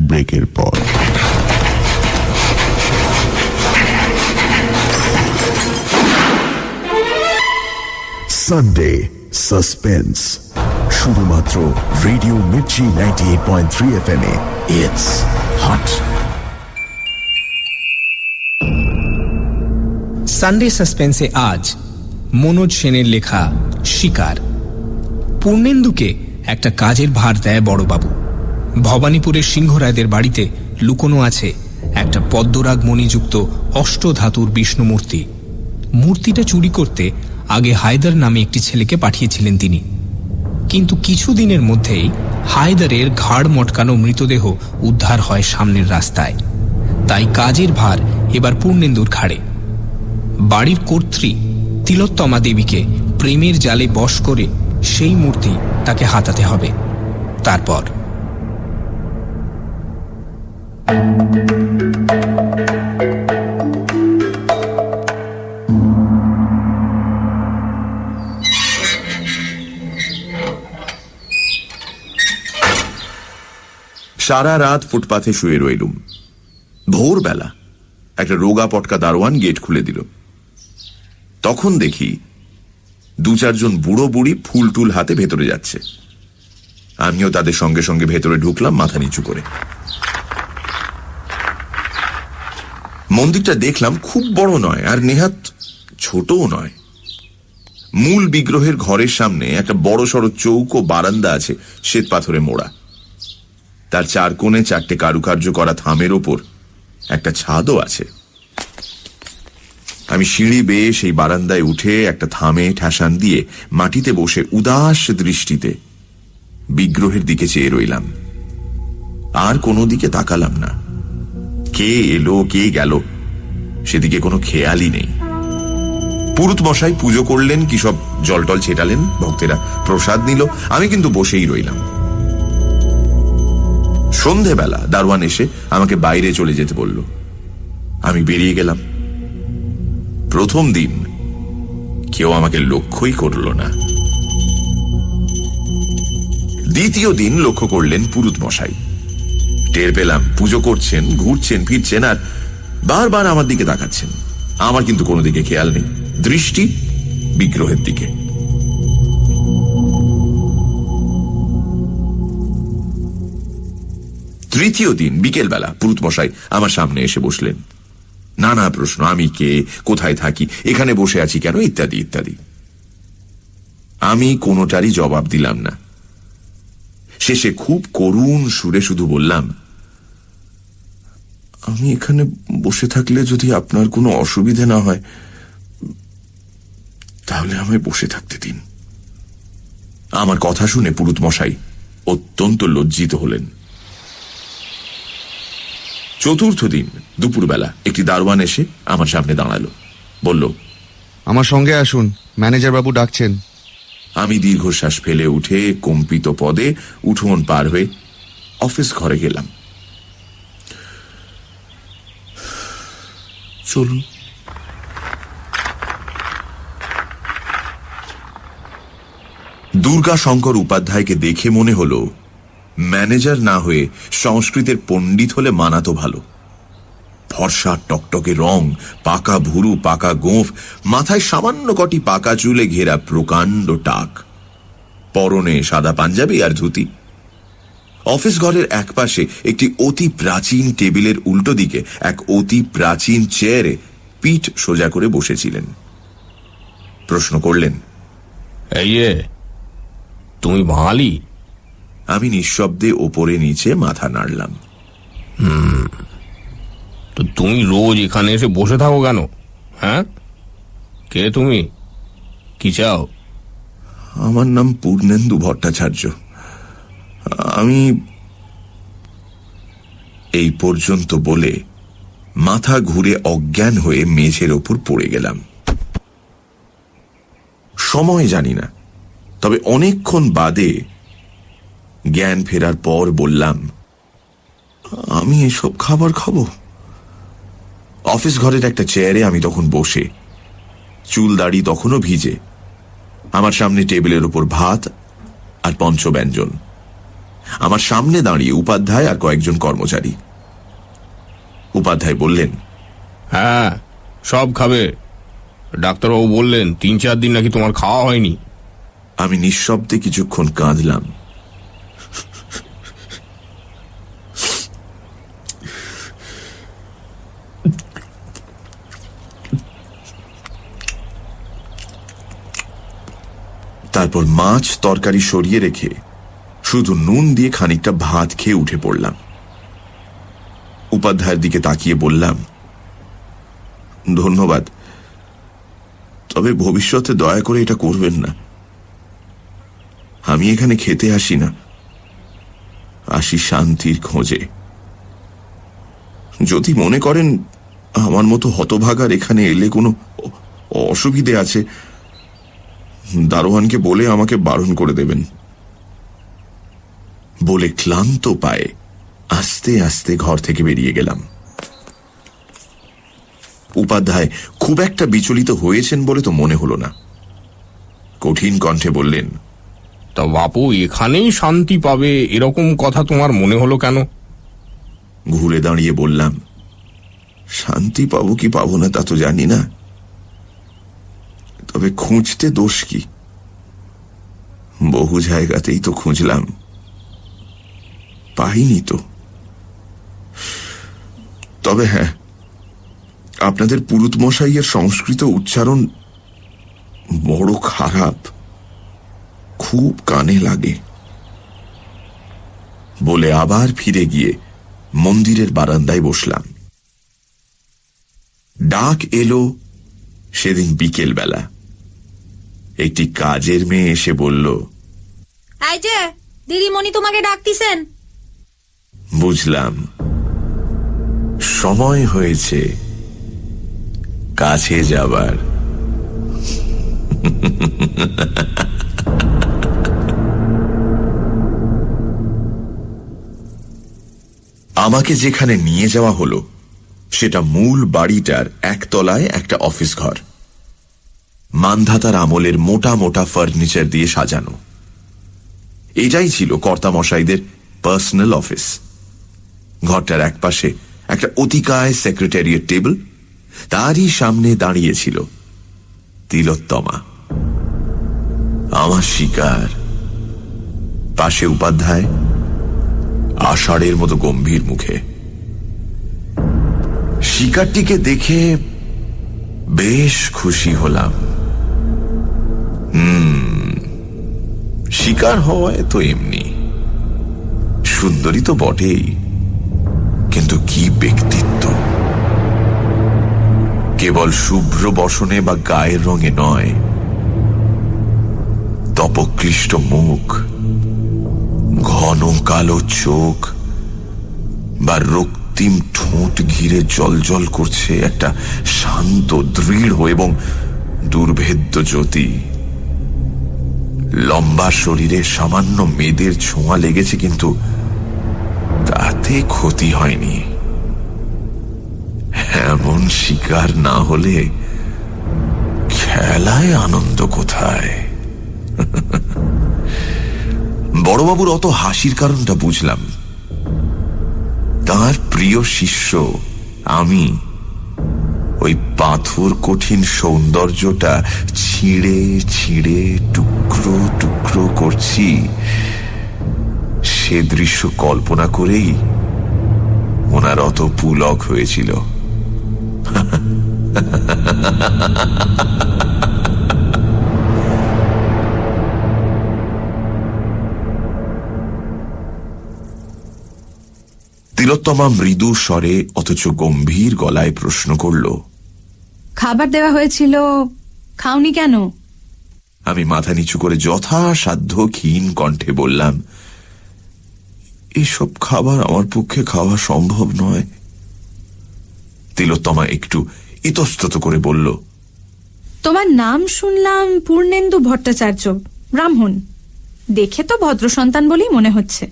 Speaker 1: ব্রেকের পর। সানডে সাসপেন্স, শুধুমাত্র রেডিও মির্চি 98.3 FM এ। It's hot.
Speaker 2: সানডে সাসপেন্সে আজ মনোজ সেনের লেখা শিকার। পূর্ণেন্দুকে একটা কাজের ভার দেয় বড়বাবু। ভবানীপুরের সিংহরায়দের বাড়িতে লুকোনো আছে একটা পদ্মরাগ মণিযুক্ত অষ্টধাতুর বিষ্ণু মূর্তি। মূর্তিটা চুরি করতে আগে হায়দার নামে একটি ছেলেকে পাঠিয়েছিলেন তিনি, কিন্তু কিছুদিনের মধ্যেই হায়দারের ঘাড় মটকানো মৃতদেহ উদ্ধার হয় সামনের রাস্তায়। তাই কাজের ভার এবার পূর্ণেন্দুর ঘাড়ে। বাড়ির কর্ত্রী তিলোত্তমা দেবীকে প্রেমের জালে বশ করে সেই মূর্তি তাকে হাতাতে হবে। তারপর
Speaker 3: সারা রাত ফুটপাথে শুয়ে রইলুম। ভোরবেলা একটা রোগা পটকা দারোয়ান গেট খুলে দিল। তখন দেখি 2-4 জন বুড়ো বুড়ি ফুল টুল হাতে ভেতরে যাচ্ছে। আমিও তাদের সঙ্গে সঙ্গে ভেতরে ঢুকলাম মাথা নিচু করে। মন্দিরটা দেখলাম খুব বড় নয়, আর নেহাত ছোটও নয়। মূল বিগ্রহের ঘরের সামনে একটা বড় সড়ো চৌকো বারান্দা আছে, শ্বেত পাথরে মোড়া। তার 4 কোণে 4টে কারুকার্য করা থামের ওপর একটা ছাদও আছে। আমি সিঁড়ি বেয়ে সেই বারান্দায় উঠে একটা থামে ঠাসান দিয়ে মাটিতে বসে উদাস দৃষ্টিতে বিগ্রহের দিকে চেয়ে রইলাম। আর কোনো দিকে তাকালাম না। কে এলো কে গেল সেদিকে কোনো খেয়ালই নেই। পুরুত মশাই পুজো করলেন, কি সব জলটল ছেটালেন, ভক্তেরা প্রসাদ নিল, আমি কিন্তু বসেই রইলাম। সন্ধেবেলা দারোয়ান এসে আমাকে বাইরে চলে যেতে বলল। আমি বেরিয়ে গেলাম। প্রথম দিন কেউ আমাকে লক্ষ্যই করল না। দ্বিতীয় দিন লক্ষ্য করলেন পুরুত মশাই। টের পেলাম পুজো করছেন, ঘুরছেন ফিরছেন, আর বারবার আমার দিকে তাকাচ্ছেন। আমার কিন্তু কোনো দিকে খেয়াল নেই, দৃষ্টি বিগ্রহের দিকে। তৃতীয় দিন বিকেলবেলা পুরুত মশাই আমার সামনে এসে বসলেন। নানা প্রশ্ন, আমি কে, কোথায় থাকি, এখানে বসে আছি কেন, ইত্যাদি ইত্যাদি। আমি কোনোটারই জবাব দিলাম না। শেষে খুব করুণ সুরে শুধু বললাম, আমি এখানে বসে থাকলে যদি আপনার কোনো অসুবিধে না হয় তাহলে আমায় বসে থাকতে দিন। আমার কথা শুনে পুরুত মশাই অত্যন্ত লজ্জিত হলেন। চতুর্থ দিন দুপুরবেলা একটি দারোয়ান এসে আমার সামনে দাঁড়ালো, বলল,
Speaker 7: আমার সঙ্গে আসুন, ম্যানেজার বাবু ডাকছেন।
Speaker 3: আমি দীর্ঘশ্বাস ফেলে উঠে কম্পিত পদে উঠোন পার হয়ে অফিস ঘরে গেলাম। চলুন। দুর্গা শঙ্কর উপাধ্যায়কে দেখে মনে হলো ম্যানেজার না হয়ে সংস্কৃতের পণ্ডিত হলে মানাতো ভালো। ফর্সা টকটকে রং, পাকা ভুরু, পাকা গোঁফ, মাথায় সামান্য কটি পাকা চুলে ঘেরা প্রকাণ্ড টাক, পরনে সাদা পাঞ্জাবি আর ধুতি। অফিস ঘরের একপাশে একটি অতি প্রাচীন টেবিলের উল্টো দিকে এক অতি প্রাচীন চেয়ারে পিঠ সোজা করে বসেছিলেন। প্রশ্ন করলেন,
Speaker 8: এই তুমি বাঙালি?
Speaker 3: আমি নিঃশব্দে ওপরে নিচে মাথা নাড়লাম।
Speaker 8: তো তুমি রোজ এখানে এসে বসে থাকো কেন? হ্যাঁ, কে তুমি, কি চাও?
Speaker 3: আমার নাম পূর্ণেন্দু ভট্টাচার্য। আমি এই পর্যন্ত বলে মাথা ঘুরে অজ্ঞান হয়ে মেঝের ওপর পড়ে গেলাম। সময় জানি না, তবে অনেকক্ষণ বাদে জ্ঞান ফেরার পর বললাম, আমি এসব খাবার খাবো? অফিস ঘরের একটা চেয়ারে আমি তখন বসে, চুল দাড়ি তখনও ভিজে। আমার সামনে টেবিলের উপর ভাত আর পঞ্চব্যঞ্জন। আমার সামনে দাঁড়িয়ে উপাধ্যায় আর কয়েকজন কর্মচারী। উপাধ্যায় বললেন,
Speaker 8: হ্যাঁ, সব খাবে। ডাক্তারবাবু বললেন 3-4 দিন নাকি তোমার খাওয়া হয়নি।
Speaker 3: আমি নিঃশব্দে কিছুক্ষণ কাঁদলাম। তারপর মাছ তরকারি সরিয়ে রেখে শুধু নুন দিয়ে খানিকটা ভাত খেয়ে উঠে পড়লাম। উপাধ্যায়ের দিকে তাকিয়ে বললাম, ধন্যবাদ, তবে ভবিষ্যতে দয়া করে এটা করবেন না। আমি এখানে খেতে আসি না, আসি শান্তির খোঁজে। যদি মনে করেন আমার মতো হতভাগার এখানে এলে কোনো অসুবিধে আছে, দারোয়ানকে বলে আমাকে বারণ করে দেবেন। বলে ক্লান্ত পায়ে আস্তে আস্তে ঘর থেকে বেরিয়ে গেলাম। উপাধ্যায় খুব একটা বিচলিত হয়েছেন বলে তো মনে হলো না। কঠিন কণ্ঠে বললেন,
Speaker 8: তা বাপু এখানেই শান্তি পাবে এরকম কথা তোমার মনে হলো কেন?
Speaker 3: ঘুরে দাঁড়িয়ে বললাম, শান্তি পাবো কি পাবো না তা তো জানি না, তবে খুঁজতে দোষ কি? বহু জায়গাতেই তো খুঁজলাম, পাইনি তো। তবে হ্যাঁ, আপনাদের পুরুত মশাইয়ের সংস্কৃত উচ্চারণ বড় খারাপ, খুব কানে লাগে। বলে আবার ফিরে গিয়ে মন্দিরের বারান্দায় বসলাম। ডাক এলো সেদিন বিকেল বেলা। একটি কাজের মেয়ে এসে বলল,
Speaker 6: এই যে দিদিমণি তোমাকে ডাকতিছেন।
Speaker 3: বুঝলাম, সময় হয়েছে কাছে যাবার। আমাকে যেখানে নিয়ে যাওয়া হলো সেটা মূল বাড়িটার একতলায় একটা অফিস ঘর। মান্ধাতার আমলের মোটা মোটা ফার্নিচার দিয়ে সাজানো। এটাই ছিল কর্তামশাইদের পার্সোনাল অফিস। ঘরটার একপাশে একটা অতিকায় সেক্রেটারিয়েট টেবিল, তারই সামনে দাঁড়িয়েছিল তিলোত্তমা, আমার শিকার। পাশে উপাধ্যায়, আষাঢ়ের মতো গম্ভীর মুখে। শিকারটিকে দেখে বেশ খুশি হলাম। শিকার হওয়ায় তো এমনি, সুন্দরী তো বটেই, কিন্তু কি ব্যক্তিত্ব! কেবল শুভ্র বসনে বা গায়ের রঙে নয়, তপক্লিষ্ট মুখ, ঘন কালো চোখ বা রক্তিম ঠোঁট ঘিরে জলজল করছে একটা শান্ত, দৃঢ় এবং দুর্ভেদ্য জ্যোতি। লম্বা শরীরে সামান্য মেদের ছোঁয়া লেগেছে, কিন্তু তাতে ক্ষতি হয়নি। এমন শিকার না হলে খেলায় আনন্দ কোথায়? বড়বাবুর অত হাসির কারণটা বুঝলাম। তার প্রিয় শিষ্য আমি ওই পাথর কঠিন সৌন্দর্যটা ছিঁড়ে ছিঁড়ে টুকরো টুকরো করছি, সে দৃশ্য কল্পনা করেই ওনার অত পুলক হয়েছিল। তিলোত্তমা মৃদু স্বরে অথচ গম্ভীর গলায় প্রশ্ন করল,
Speaker 6: খাবার দেওয়া হয়েছিল, খাওনি কেন?
Speaker 3: আমি মাথা নিচু করে যথাসাধ্য ক্ষীণ কণ্ঠে বললাম, এসব খাবার আমার পক্ষে খাওয়া সম্ভব নয়। তিলোত্তমা একটু ইতস্তত করে বলল,
Speaker 6: তোমার নাম শুনলাম পূর্ণেন্দু ভট্টাচার্য, ব্রাহ্মণ। দেখে তো ভদ্র সন্তান বলেই মনে হচ্ছে।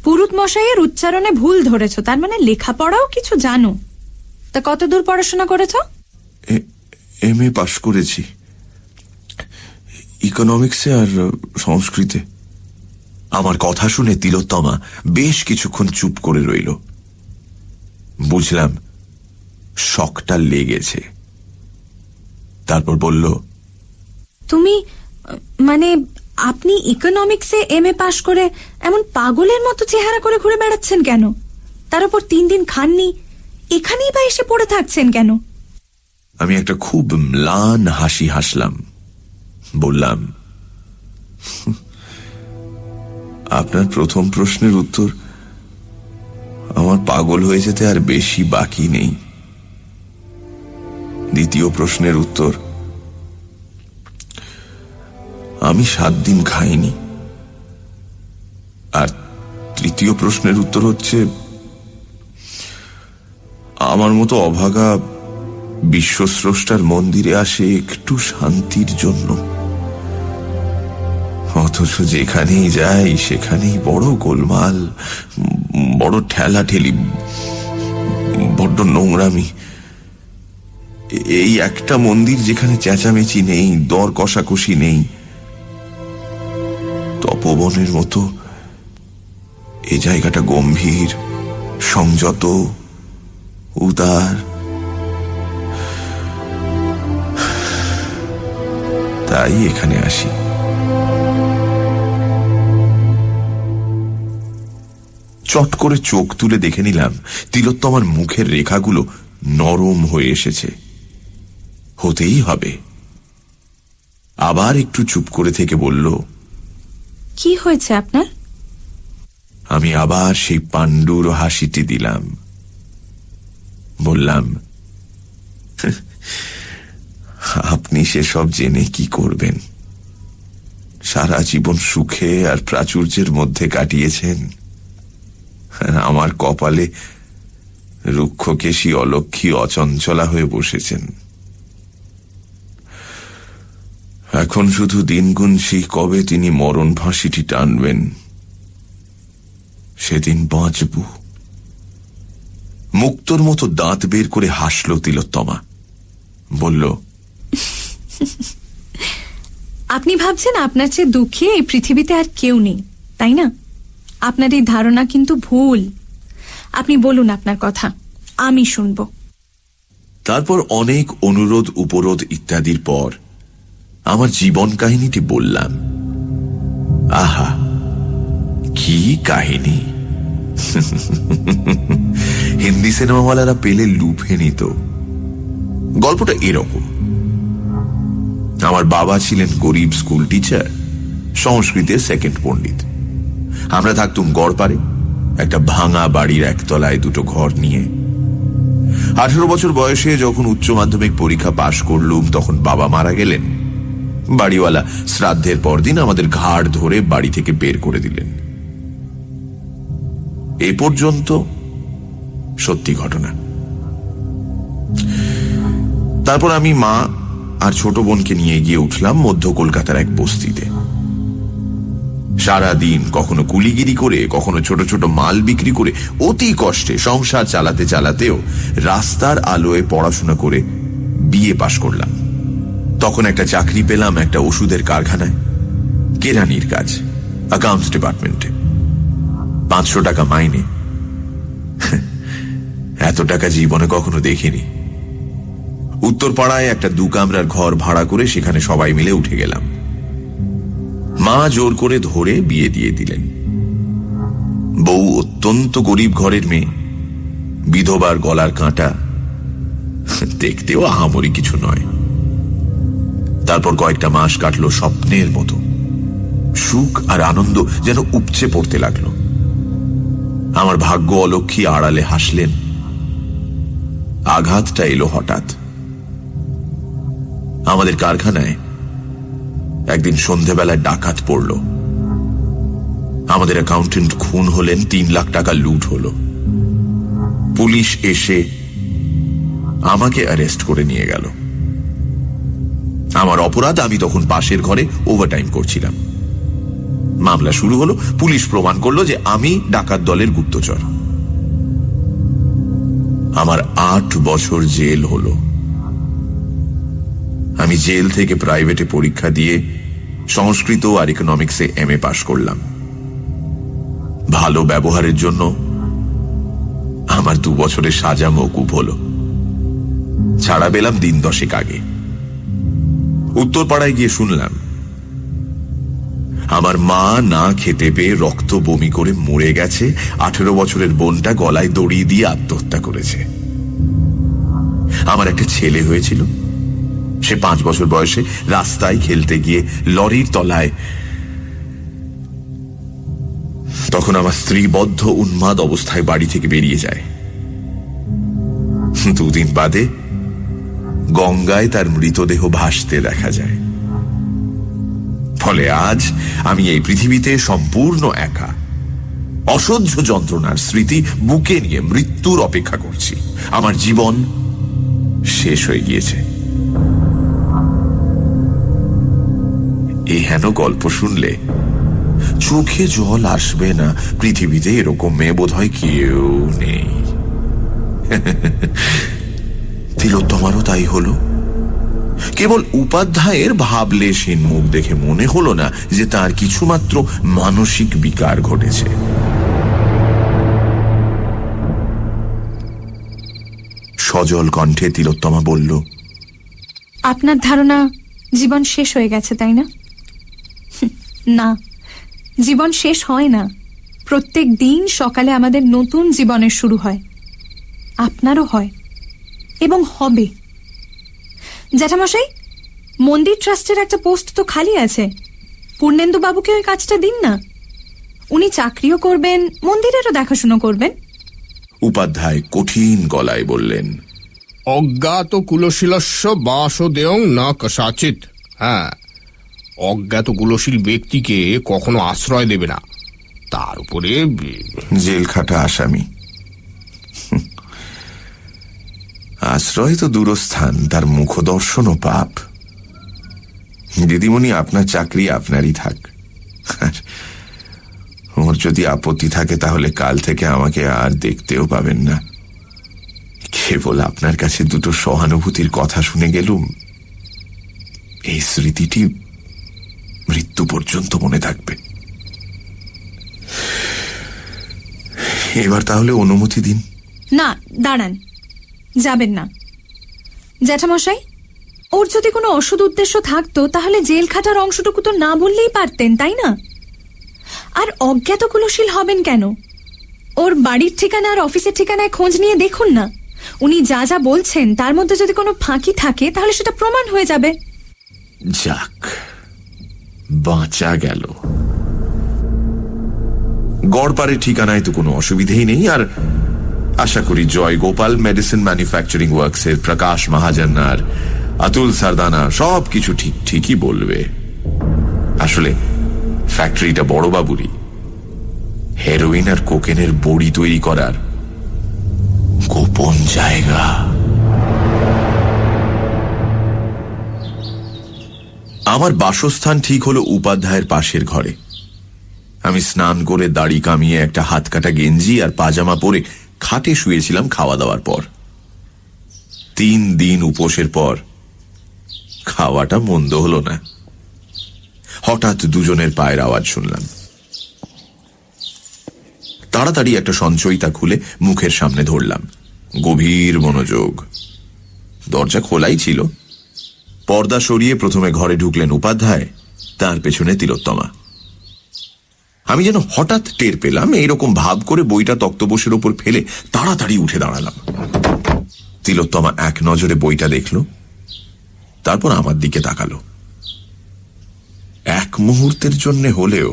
Speaker 6: পুরুত মশাইয়ের উচ্চারণে ভুল ধরেছ, তার মানে লেখাপড়াও কিছু জানো। তা কতদূর পড়াশোনা করেছ?
Speaker 3: এমএ পাশ করেছি, ইকোনমিক্সে আর সংস্কৃতে। আমার কথা শুনে তিলোত্তমা বেশ কিছুক্ষণ চুপ করে রইল। বুঝলাম শকটা লেগেছে। তারপর বলল,
Speaker 6: তুমি মানে আপনি ইকোনমিক্সে এমএ পাশ করে এমন পাগলের মতো চেহারা করে ঘুরে বেড়াচ্ছেন কেন? তার উপর 3 দিন খাননি, এখানেই বা এসে পড়ে থাকছেন কেন?
Speaker 3: আমি একটা খুব ম্লান হাসি হাসলাম। বললাম, আপনার প্রথম প্রশ্নের উত্তর আমার পাগল হয়ে যেতে আর বেশি বাকি নেই। দ্বিতীয় প্রশ্নের উত্তর, আমি 7 দিন খাইনি। আর তৃতীয় প্রশ্নের উত্তর হচ্ছে, আমার মতো অভাগা বিশ্বস্রষ্টার মন্দিরে আসে একটু শান্তির জন্য, অথচ যেখানেই যাই সেখানেই বড় গোলমাল, বড় ঠেলাঠেলি, বড্ড নোংরামি। এই একটা মন্দির যেখানে চেঁচামেচি নেই, দর কষাকষি নেই, তপবনের মতো এই জায়গাটা গম্ভীর, সংযত, উদার। তাই এখানে আসি। চট করে চোখ তুলে দেখে নিলাম তিলোত্তমার মুখের রেখাগুলো নরম হয়ে এসেছে। হতেই হবে। আবার একটু চুপ করে থেকে বলল,
Speaker 6: কি হয়েছে আপনার?
Speaker 3: আমি আবার সেই পাণ্ডুর হাসিটি দিলাম। বললাম, আপনি সেসব জেনে কি করবেন? সারা জীবন সুখে আর প্রাচুর্যের মধ্যে কাটিয়েছেন। আমার কপালে রুক্ষকেশী অলক্ষী অচঞ্চলা হয়ে বসেছেন। এখন শুধু দিন গুনছি কবে তিনি মরণ ফাঁসিটি টানবেন, সেদিন বাঁচব। মুক্তোর মতো দাঁত বের করে হাসল তিলোত্তমা। বলল,
Speaker 6: আপনি ভাবছেন আপনার চেয়ে দুঃখী এই পৃথিবীতে আর কেউ নেই, তাই না? আপনার এই ধারণা কিন্তু ভুল। আপনি বলুন আপনার কথা, আমি শুনব।
Speaker 3: তারপর অনেক অনুরোধ উপরোধ ইত্যাদির পর আমার জীবন কাহিনীটি বললাম। আহা, কি কাহিনী! হিন্দি সিনেমাওয়ালারা পেলে লুফে নিত। গল্পটা এরকম। আমার বাবা ছিলেন গরিব স্কুল টিচার, সংস্কৃতের সেকেন্ড পণ্ডিত। আমরা থাকতুম গড়পাড়ে, একটা ভাঙা বাড়ির একতলায় দুটো ঘর নিয়ে। 18 বছর বয়সে যখন উচ্চ মাধ্যমিক পরীক্ষা পাশ করলুম, তখন বাবা মারা গেলেন। বাড়িওয়ালা শ্রাদ্ধের পরদিন আমাদের ঘাড় ধরে বাড়ি থেকে বের করে দিলেন। এ পর্যন্ত সত্যি ঘটনা। তারপর আমি মা আর ছোট বোনকে নিয়ে গিয়ে উঠলাম মধ্য কলকাতার এক বস্তিতে। সারাদিন কখনো কুলিগিরি করে, কখনো ছোট ছোট মাল বিক্রি করে অতি কষ্টে সংসার চালাতে চালাতেও রাস্তার আলোয় পড়াশোনা করে বিএ পাশ করলাম। তখন একটা চাকরি পেলাম একটা ওষুধের কারখানায়, কেরানির কাজ, অ্যাকাউন্টস ডিপার্টমেন্টে। 500 টাকা মাইনে। এত টাকা জীবনে কখনো দেখিনি। উত্তরপাড়ায় একটা 2 কামরার ঘর ভাড়া করে সেখানে সবাই মিলে উঠে গেলাম। মা জোর করে ধরে বিয়ে দিয়ে দিলেন। বউ অত্যন্ত গরিব ঘরের মেয়ে, বিধবার গলার কাঁটা, দেখতেও আহামরি কিছু নয়। তারপর কয়েকটা মাস কাটলো স্বপ্নের মতো। সুখ আর আনন্দ যেন উপচে পড়তে লাগলো। আমার ভাগ্য অলক্ষী আড়ালে হাসলেন। আঘাতটা এলো হঠাৎ। আমাদের কারখানায় একদিন সন্ধেবেলায় ডাকাত পড়ল। আমাদের অ্যাকাউন্টেন্ট খুন হলেন, 3 লাখ টাকা লুট হলো। পুলিশ এসে আমাকে অ্যারেস্ট করে নিয়ে গেল। আমার অপরাধ, আমি তখন পাশের ঘরে ওভারটাইম করছিলাম। মামলা শুরু হলো। পুলিশ প্রমাণ করলো যে আমি ডাকাত দলের গুপ্তচর। আমার 8 বছর জেল হলো। আমি জেল থেকে প্রাইভেটে পরীক্ষা দিয়ে সংস্কৃত আর ইকোনমিক্সে এমএ পাশ করলাম। ভালো ব্যবহারের জন্য আমার 2 বছরের সাজা মওকুফ হলো। ছাড়া পেলাম দিন 10 আগে। উত্তরপাড়ায় গিয়ে শুনলাম আমার মা না খেতে পেয়ে রক্ত বমি করে মরে গেছে। 18 বছরের বোনটা গলায় দড়ি দিয়ে আত্মহত্যা করেছে। আমার একটা ছেলে হয়েছিল, সে 5 বছর বয়সে রাস্তায় খেলতে গিয়ে লরির তলায়। তখন আমার স্ত্রী বদ্ধ উন্মাদ অবস্থায় বাড়ি থেকে বেরিয়ে যায়। 2 দিন বাদে গঙ্গায় তার মৃতদেহ ভাসতে দেখা যায়। ফলে আজ আমি এই পৃথিবীতে সম্পূর্ণ একা। অসহ্য যন্ত্রণার স্মৃতি বুকে নিয়ে মৃত্যুর অপেক্ষা করছি। আমার জীবন শেষ হয়ে গিয়েছে। এই হেন গল্প শুনলে চোখে জল আসবে না। পৃথিবীতে এরকম মেয়ে বোধহয় কেউ নেই। তিলোত্তমারও তাই হলো। কেবল উপাধ্যায়ের ভাবলেশহীন মুখ দেখে মনে হলো না যে তার কিছুমাত্র মানসিক বিকার ঘটেছে। সজল কণ্ঠে তিলোত্তমা বলল,
Speaker 6: আপনার ধারণা জীবন শেষ হয়ে গেছে, তাই না? না, জীবন শেষ হয় না। প্রত্যেক দিন সকালে আমাদের নতুন জীবনের শুরু হয়। আপনারও হয় এবং হবে। জ্যাঠামশাই, মন্দির ট্রাস্টের একটা পোস্ট তো খালি আছে। পূর্ণেন্দু বাবুকে ওই কাজটা দিন না। উনি চাকরিও করবেন, মন্দিরেরও দেখাশুনো করবেন।
Speaker 3: উপাধ্যায় কঠিন গলায় বললেন,
Speaker 8: অজ্ঞাত কুলশীলস্য বাসদেয়ং না কসাচিত। হ্যাঁ, অজ্ঞাত কুলশীল ব্যক্তিকে কখনো আশ্রয় দেবে না। তার উপরে
Speaker 3: জেল খাটা আসামি। আশ্রয় তো দূরস্থান, তার মুখদর্শনও পাপ। দিদিমণি, আপনার চাকরি আপনারই থাক। আর ওর যদি আপত্তি থাকে তাহলে কাল থেকে আমাকে আর দেখতেও পাবেন না। কেবল আপনার কাছে দুটো সহানুভূতির কথা শুনে গেলুম, এই স্মৃতিটি মৃত্যু পর্যন্ত মনে থাকবে। এবার তাহলে অনুমতি দিন।
Speaker 6: না, দাঁড়ান, যাবেন না। জ্যাঠামশাই, ওর যদি কোনো অসৎ উদ্দেশ্য থাকতো তাহলে জেল খাটার অংশটুকু তো না বললেই পারতেন, তাই না? আর অজ্ঞাত কুলশীল হবেন কেন? ওর বাড়ির ঠিকানা আর অফিসের ঠিকানায় খোঁজ নিয়ে দেখুন না। উনি যা যা বলছেন তার মধ্যে যদি কোনো ফাঁকি থাকে তাহলে সেটা প্রমাণ হয়ে যাবে।
Speaker 3: যাক, বাঁচা গেল। গড়পাড়ের ঠিকানায় তো কোনো অসুবিধেই নেই। আর আশা করি জয় গোপাল মেডিসিন ম্যানুফ্যাকচারিং ওয়ার্কসের প্রকাশ মহাজন আর অতুল সারদানা সব কিছু ঠিকই বলবে। আসলে ফ্যাক্টরিটা বড়বাবুরই। হেরোইন আর কোকেনের বড়ি তৈরি করার গোপন জায়গা। আমার বাসস্থান ঠিক হলো উপাধ্যায়ের পাশের ঘরে। আমি স্নান করে দাড়ি কামিয়ে একটা হাত কাটা গেঞ্জি আর পাজামা পরে খাটে শুয়েছিলাম খাওয়া দাওয়ার পর। 3 দিন উপোসের পর খাওয়াটা মন্দ হলো না। হঠাৎ দুজনের পায়ের আওয়াজ শুনলাম। তাড়াতাড়ি একটা সঞ্চয়িতা খুলে মুখের সামনে ধরলাম। গভীর মনোযোগ। দরজা খোলাই ছিল। পর্দা সরিয়ে প্রথমে ঘরে ঢুকলেন উপাধ্যায়, তার পেছনে তিলোত্তমা। আমি যেন হঠাৎ টের পেলাম, এইরকম ভাব করে বইটা তক্তপোষের ওপর ফেলে তাড়াতাড়ি উঠে দাঁড়ালাম। তিলোত্তমা এক নজরে বইটা দেখল, তারপর আমার দিকে তাকালো। এক মুহূর্তের জন্য হলেও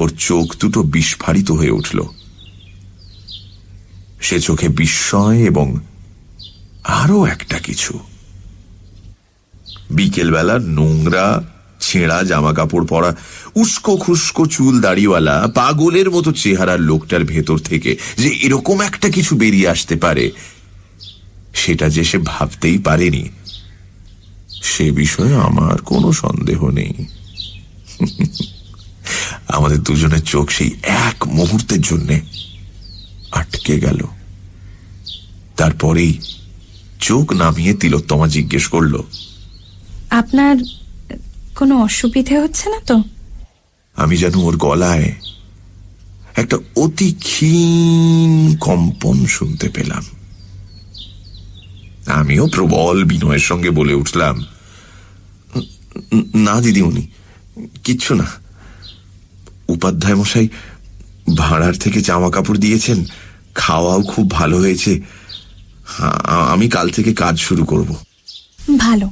Speaker 3: ওর চোখ দুটো বিস্ফারিত হয়ে উঠল। সে চোখে বিস্ময় এবং আরো একটা কিছু। বিকেলবেলার নোংরা ছেঁড়া জামা কাপড় পরা, উস্কো খুস্কো চুল দাড়িওয়ালা পাগলের মতো চেহারার লোকটার ভেতর থেকে যে এরকম একটা কিছু বেরিয়ে আসতে পারে, সেটা যে সে ভাবতেই পারেনি, সে বিষয়ে আমার কোনো সন্দেহ নেই। আমাদের দুজনের চোখ সেই এক মুহূর্তের জন্যে আটকে গেল। তারপরেই চোখ নামিয়ে তিলোত্তমা জিজ্ঞেস করল,
Speaker 6: আপনার কোনো অসুবিধে হচ্ছে না তো?
Speaker 3: আমি যেন ওর গলায় একটা অতি ক্ষীণ কম্পন শুনতে পেলাম। আমিও প্রবল বিনয়ের সঙ্গে বলে উঠলাম, না দিদিমণি, কিচ্ছু না। উপাধ্যায় মশাই ভাড়ার থেকে জামা কাপড় দিয়েছেন, খাওয়াও খুব ভালো হয়েছে। আমি কাল থেকে কাজ শুরু করব।
Speaker 6: ভালো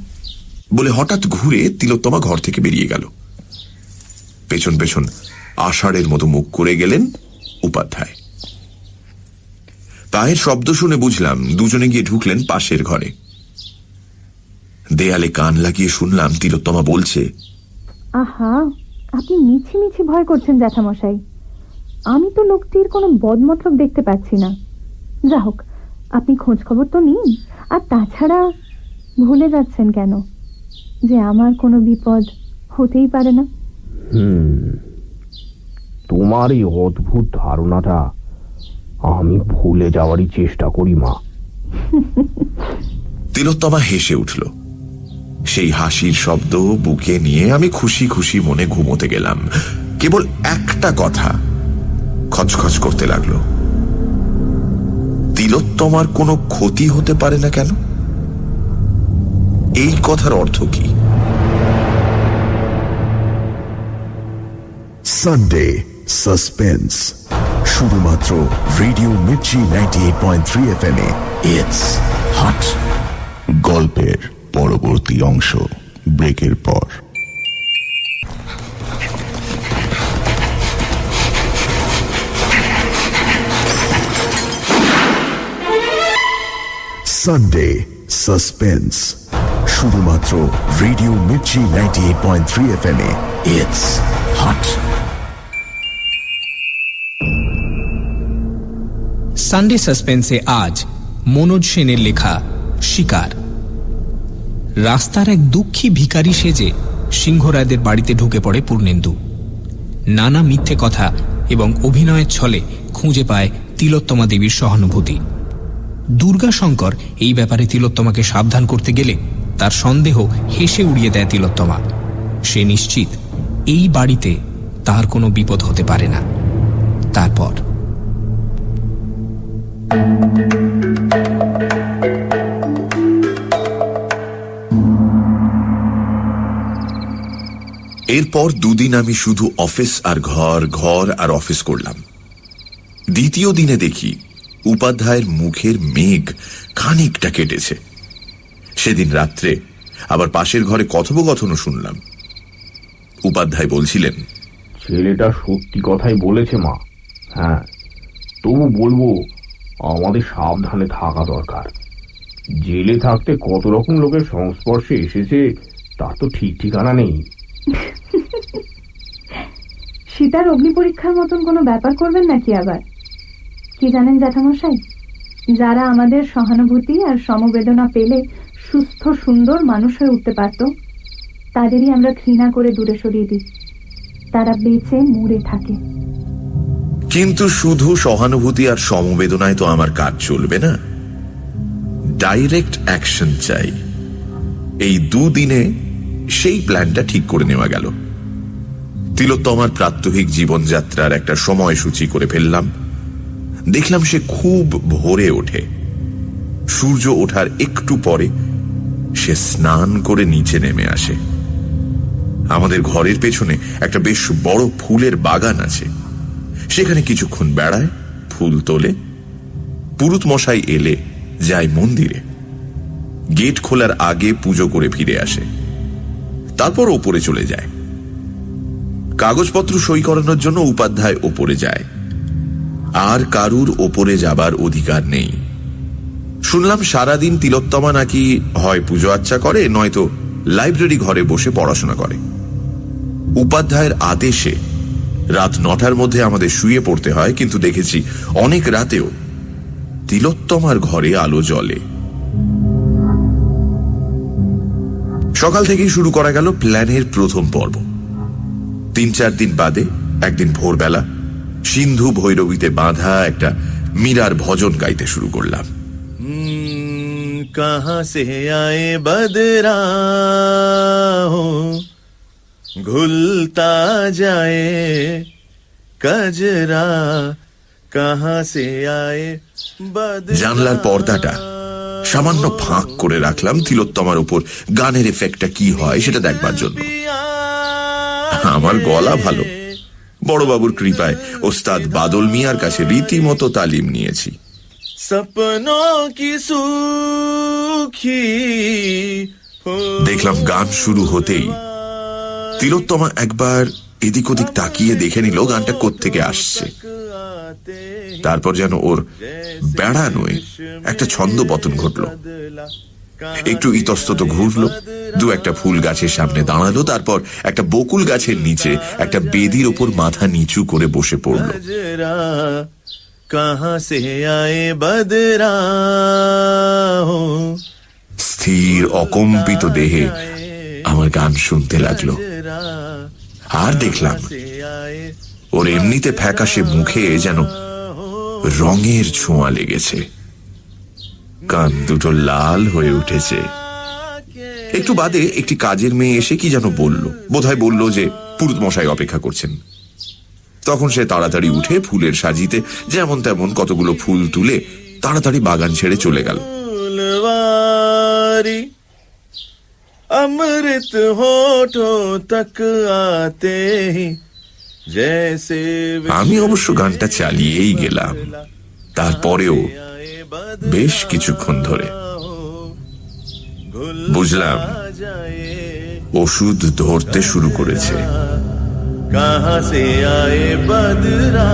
Speaker 3: বলে হঠাৎ ঘুরে তিলোত্তমা ঘর থেকে বেরিয়ে গেল। পেছন পেছন আষাঢ়ের মতো মুখ করে গেলেন উপাধ্যায়। পায়ের শব্দ শুনে বুঝলাম দুজনে গিয়ে ঢুকলেন পাশের ঘরে। দেয়ালে কান লাগিয়ে শুনলাম তিলোত্তমা বলছে,
Speaker 6: আহা, আপনি মিছি মিছি ভয় করছেন জ্যাঠামশাই। আমি তো লোকটির কোনো বদমতলব দেখতে পাচ্ছি না। যা হোক, আপনি খোঁজ খবর তো নিন। আর তাছাড়া ভুলে যাচ্ছেন কেন যে আমার কোনো বিপদ হতেই পারে না?
Speaker 8: তোমার এই অদ্ভুত ধারণাটা আমি ভুলে যাওয়ারই চেষ্টা করি মা।
Speaker 3: তিলোত্তমা হেসে উঠল। সেই হাসির শব্দ বুকে নিয়ে আমি খুশি খুশি মনে ঘুমোতে গেলাম। কেবল একটা কথা খচখচ করতে লাগলো, তিলোত্তমার কোনো ক্ষতি হতে পারে না কেন? এই কথার অর্থ কি?
Speaker 1: সানডে সাসপেন্স, শুধুমাত্র রেডিও মির্চি 98.3 FM এ। It's hot.
Speaker 9: গল্পের পরবর্তী অংশ ব্রেকের পর।
Speaker 1: সানডে সাসপেন্স, শুধুমাত্র রেডিও মির্চি 98.3 FM এ। It's hot.
Speaker 2: সানডে সাসপেন্সে আজ মনোজ সেনের লেখা শিকার। রাস্তার এক দুঃখী ভিখারি সেজে সিংহরায়দের বাড়িতে ঢুকে পড়ে পূর্ণেন্দু। নানা মিথ্যে কথা এবং অভিনয়ের ছলে খুঁজে পায় তিলোত্তমা দেবীর সহানুভূতি। দুর্গাশঙ্কর এই ব্যাপারে তিলোত্তমাকে সাবধান করতে গেলে তার সন্দেহ হেসে উড়িয়ে দেয় তিলোত্তমা। সে নিশ্চিত এই বাড়িতে তার কোনো বিপদ হতে পারে না। তারপর
Speaker 3: এরপর দুদিন আমি শুধু অফিস আর ঘর, ঘর আর অফিস করলাম। দ্বিতীয় দিনে দেখি উপাধ্যায়ের মুখের মেঘ খানিকটা কেটেছে। সেদিন রাত্রে আবার পাশের ঘরে কথোপকথনও শুনলাম। উপাধ্যায় বলছিলেন,
Speaker 8: ছেলেটা সত্যি কথাই বলেছে মা। হ্যাঁ, তবু বলবো আমাদের সাবধানে থাকা দরকার। জেলে থাকতে কত রকম লোকের সংস্পর্শে এসেছে তার তো ঠিক ঠিকানা নেই।
Speaker 6: সীতার অগ্নি পরীক্ষার মতন কোনো ব্যাপার করবেন নাকি আবার? কি জানেন জ্যাঠামশাই, যারা আমাদের সহানুভূতি আর সমবেদনা পেলে সুস্থ সুন্দর মানুষ হয়ে উঠতে পারত, তাদেরই আমরা ঘৃণা করে দূরে সরিয়ে দিই। তারা বেঁচে মরে থাকে।
Speaker 3: কিন্তু শুধু সহানুভূতি আর সমবেদনায় তো আমার কাজ চলবে না, ডাইরেক্ট অ্যাকশন চাই। এই দুদিনে সেই প্ল্যানটা ঠিক করে নেওয়া গেল। তিলোত্তমার প্রাত্যহিক জীবনযাত্রার একটা সময়সূচি করে ফেললাম। দেখলাম সে খুব ভোরে ওঠে। সূর্য ওঠার একটু পরে সে স্নান করে নিচে নেমে আসে। আমাদের ঘরের পেছনে একটা বেশ বড় ফুলের বাগান আছে। সেখানে কিছুক্ষণ বেড়ায়, ফুল তোলে। পুরুত মশাই এলে যায় মন্দিরে। গেট খোলার আগে পুজো করে ফিরে আসে। তারপর ওপরে চলে যায়। কাগজপত্র সই করানোর জন্য উপাধ্যায় ওপরে যায়। আর কারুর ওপরে যাবার অধিকার নেই। শুনলাম সারাদিন তিলোত্তমা নাকি হয় পুজো আচ্চা করে, নয়তো লাইব্রেরি ঘরে বসে পড়াশোনা করে। উপাধ্যায়ের আদেশে রাত 9টার মধ্যে আমাদের শুয়ে পড়তে হয়, কিন্তু দেখেছি অনেক রাতেও তিলোত্তমার ঘরে আলো জ্বলে। সকাল থেকেই শুরু করা গেল প্ল্যানের প্রথম পর্ব। 3-4 দিন বাদে একদিন ভোরবেলা সিন্ধু ভৈরবীতে বাঁধা একটা মীরার ভজন গাইতে শুরু করলাম।
Speaker 10: कहाँ से आए बदरा हो घुलता जाए कजरा कहाँ से आए बदरा।
Speaker 3: জানলার পর্দাটা সামান্য ফাঁক করে রাখলাম তিলোত্তমার উপর গানের এফেক্টটা কি হয় সেটা দেখবার জন্য। আমার গলা ভালো, বড়বাবুর কৃপায় ওস্তাদ বাদল মিয়ার কাছে রীতিমতো তালিম নিয়েছি। দেখলাম গান শুরু হতেই তিলোত্তমা একবার এদিক ওদিক তাকিয়ে দেখে নিল গানটা কোত্থেকে আসছে। তারপর যেন ওর বেড়ানোয় একটা ছন্দপতন ঘটল। একটু ইতস্তত ঘুরলো, 2-1 ফুল গাছের সামনে দাঁড়ালো, তারপর একটা বকুল গাছের নিচে একটা বেদির ওপর মাথা নিচু করে বসে পড়ল। স্থির অকম্পিত দেহে আমার গান শুনতে লাগলো। আর দেখলাম ওর এমনিতে ফ্যাকাশে মুখে যেন রঙের ছোঁয়া লেগেছে। কান দুটো লাল হয়ে উঠেছে। একটু বাদে একটি কাজের মেয়ে এসে কি যেন বলল, বোধহয় বলল যে পুরুত মশাই অপেক্ষা করছেন। তখন সে তাড়াতাড়ি উঠে ফুলের সাজিতে যেমন তেমন কতগুলো ফুল তুলে তাড়াতাড়ি বাগান ছেড়ে চলে গেল।
Speaker 10: अमृत होठों तक आते ही जैसे
Speaker 3: আমি অবশ্য গানটা চালিয়েই গেলাম। তারপরেও বেশ কিছুক্ষণ ধরে বুঝলাম ওষুধ ধরতে শুরু করেছে।
Speaker 10: कहाँ से आए बदरा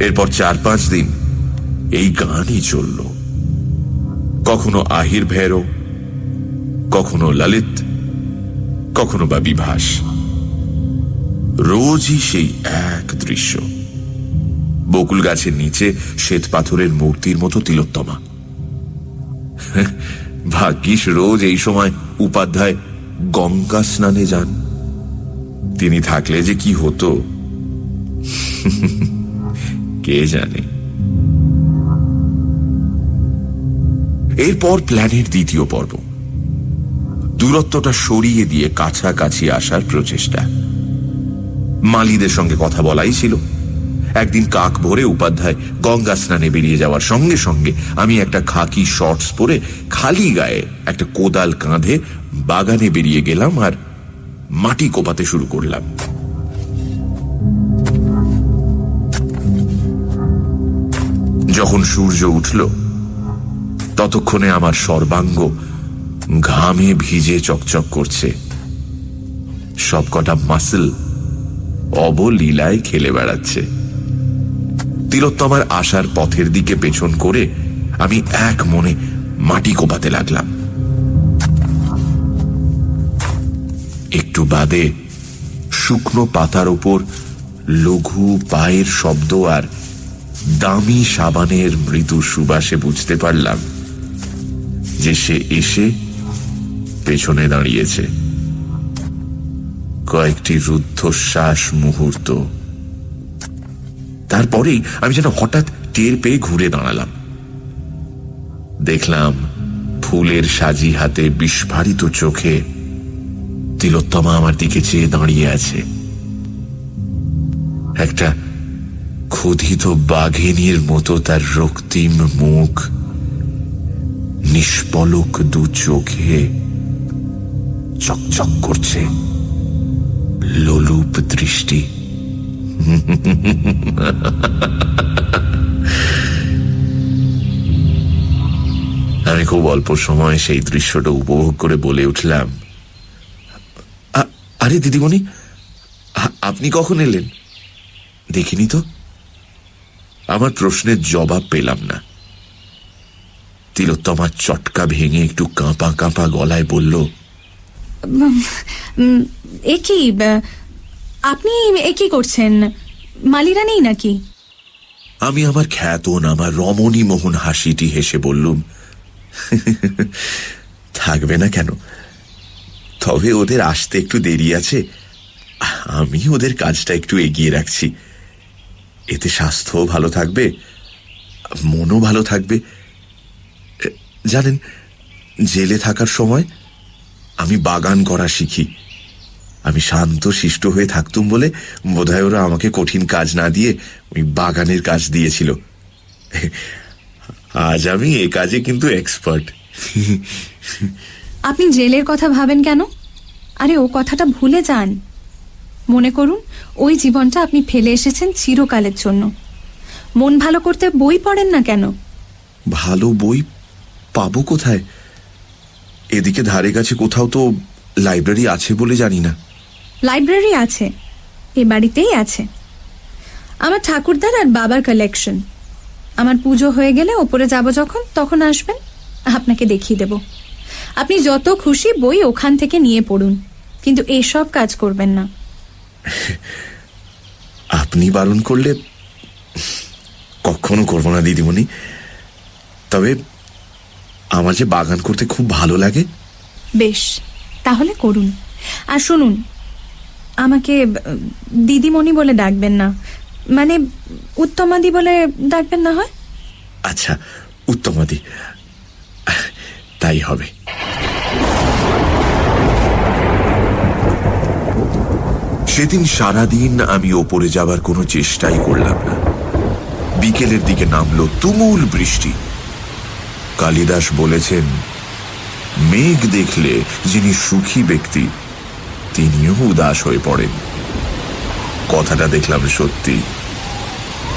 Speaker 3: এরপর 4-5 দিন এই গানই চলল। কখনো আহির ভৈরব, কখনো ললিত, কখনো বা বিভাস। রোজই সেই এক দৃশ্য, বকুল গাছের নিচে শ্বেত পাথরের মূর্তির মতো তিলোত্তমা। ভাগ্যিস রোজ এই সময় উপাধ্যায় গঙ্গা স্নানে যান। তিনি থাকলে যে কি হতো কে জানে। এরপর প্ল্যানের দ্বিতীয় পর্ব, দূরত্বটা সরিয়ে দিয়ে কাছাকাছি আসার প্রচেষ্টা। মালিদের সঙ্গে কথা বলাই ছিল। একদিন কাক ভরে উপাধ্যায় গঙ্গা স্নানে বেরিয়ে যাওয়ার সঙ্গে সঙ্গে আমি একটা খাকি শর্টস পরে খালি গায়ে একটা কোদাল কাঁধে বাগানে বেরিয়ে গেলাম আর মাটি কোপাতে শুরু করলাম। যখন সূর্য উঠল ততক্ষণে আমার সর্বাঙ্গ ঘামে ভিজে চকচক করছে। সবকটা মাসল অবলীলায় খেলে বেড়াচ্ছে। তিলোত্তমার আসার পথের দিকে পেছন করে আমি এক মনে মাটি কোপাতে লাগলাম। একটু বাদে শুকনো পাতার ওপর লঘু পায়ের শব্দ আর দামি সাবানের মৃদু সুবাসে বুঝতে পারলাম যে সে এসে পেছনে দাঁড়িয়েছে। কয়েকটি রুদ্ধশ্বাস মুহূর্ত, তারপরেই আমি যেন হঠাৎ টের পেয়ে ঘুরে দাঁড়ালাম। দেখলাম ফুলের সাজি হাতে বিস্ফারিত চোখে তিলোত্তমা আমার দিকে চেয়ে দাঁড়িয়ে আছে। একটা ক্ষুধিত বাঘিনীর মতো তার রক্তিম মুখ, নিষ্পলক দু চোখে চকচক করছে লোলুপ দৃষ্টি। আমি খুব অল্প সময় সেই দৃশ্যটা উপভোগ করে বলে উঠলাম, আরে দিদিমণি, আপনি কখন এলেন? দেখিনি তো। আমার প্রশ্নের জবাব পেলাম না। তিলোত্তমার চটকা ভেঙে একটু কাঁপা কাঁপা গলায় বলল,
Speaker 6: একই আপনি একই করছেন? মালিরা নেই নাকি?
Speaker 3: আমি আমার খ্যাতনামা রমণী মোহন হাসিটি হেসে বললুম, থাকবে না কেন, তবে ওদের আসতে একটু দেরি আছে। আমি ওদের কাজটা একটু এগিয়ে রাখছি। এতে স্বাস্থ্যও ভালো থাকবে, মনও ভালো থাকবে। জানেন, জেলে থাকার সময় আমি বাগান করা শিখি। আমি শান্ত শিষ্ট হয়ে থাকতুম বলে বোধহয় ওরা আমাকে কঠিন কাজ না দিয়ে ওই বাগানের কাজ দিয়েছিল। আজ আমি এ কাজে কিন্তু এক্সপার্ট।
Speaker 6: আপনি জেলের কথা ভাবেন কেন? আরে ও কথাটা ভুলে যান। মনে করুন ওই জীবনটা আপনি ফেলে এসেছেন চিরকালের জন্য। মন ভালো করতে বই পড়েন না কেন?
Speaker 3: ভালো বই পাবো কোথায়? এদিকে ধারে কাছে কোথাও তো লাইব্রেরি আছে বলে জানি না।
Speaker 6: লাইব্রেরি আছে, এ বাড়িতেই আছে। আমার ঠাকুরদার আর বাবার কালেকশন। আমার পুজো হয়ে গেলে ওপরে যাব যখন, তখন আসবেন, আপনাকে দেখিয়ে দেব। আপনি যত খুশি বই ওখান থেকে নিয়ে পড়ুন, কিন্তু এসব কাজ করবেন না।
Speaker 3: আপনি বারণ করলে কখনো করবো না দিদিমণি। তবে আমার যে বাগান করতে খুব ভালো লাগে।
Speaker 6: বেশ, তাহলে করুন। আর শুনুন, আমাকে দিদিমণি বলে ডাকবেন না, মানে উত্তমাদি বলে ডাকবেন না হয়?
Speaker 3: আচ্ছা, উত্তমাদি, তাই হবে। সেদিন সারাদিন আমি ওপরে যাবার কোনো চেষ্টাই করলাম না। বিকেলের দিকে নামলো তুমুল বৃষ্টি। কালিদাস বলেছেন, মেঘ দেখলে যিনি সুখী ব্যক্তি তিনিও উদাস হয়ে পড়েন। কথাটা দেখলাম সত্যি।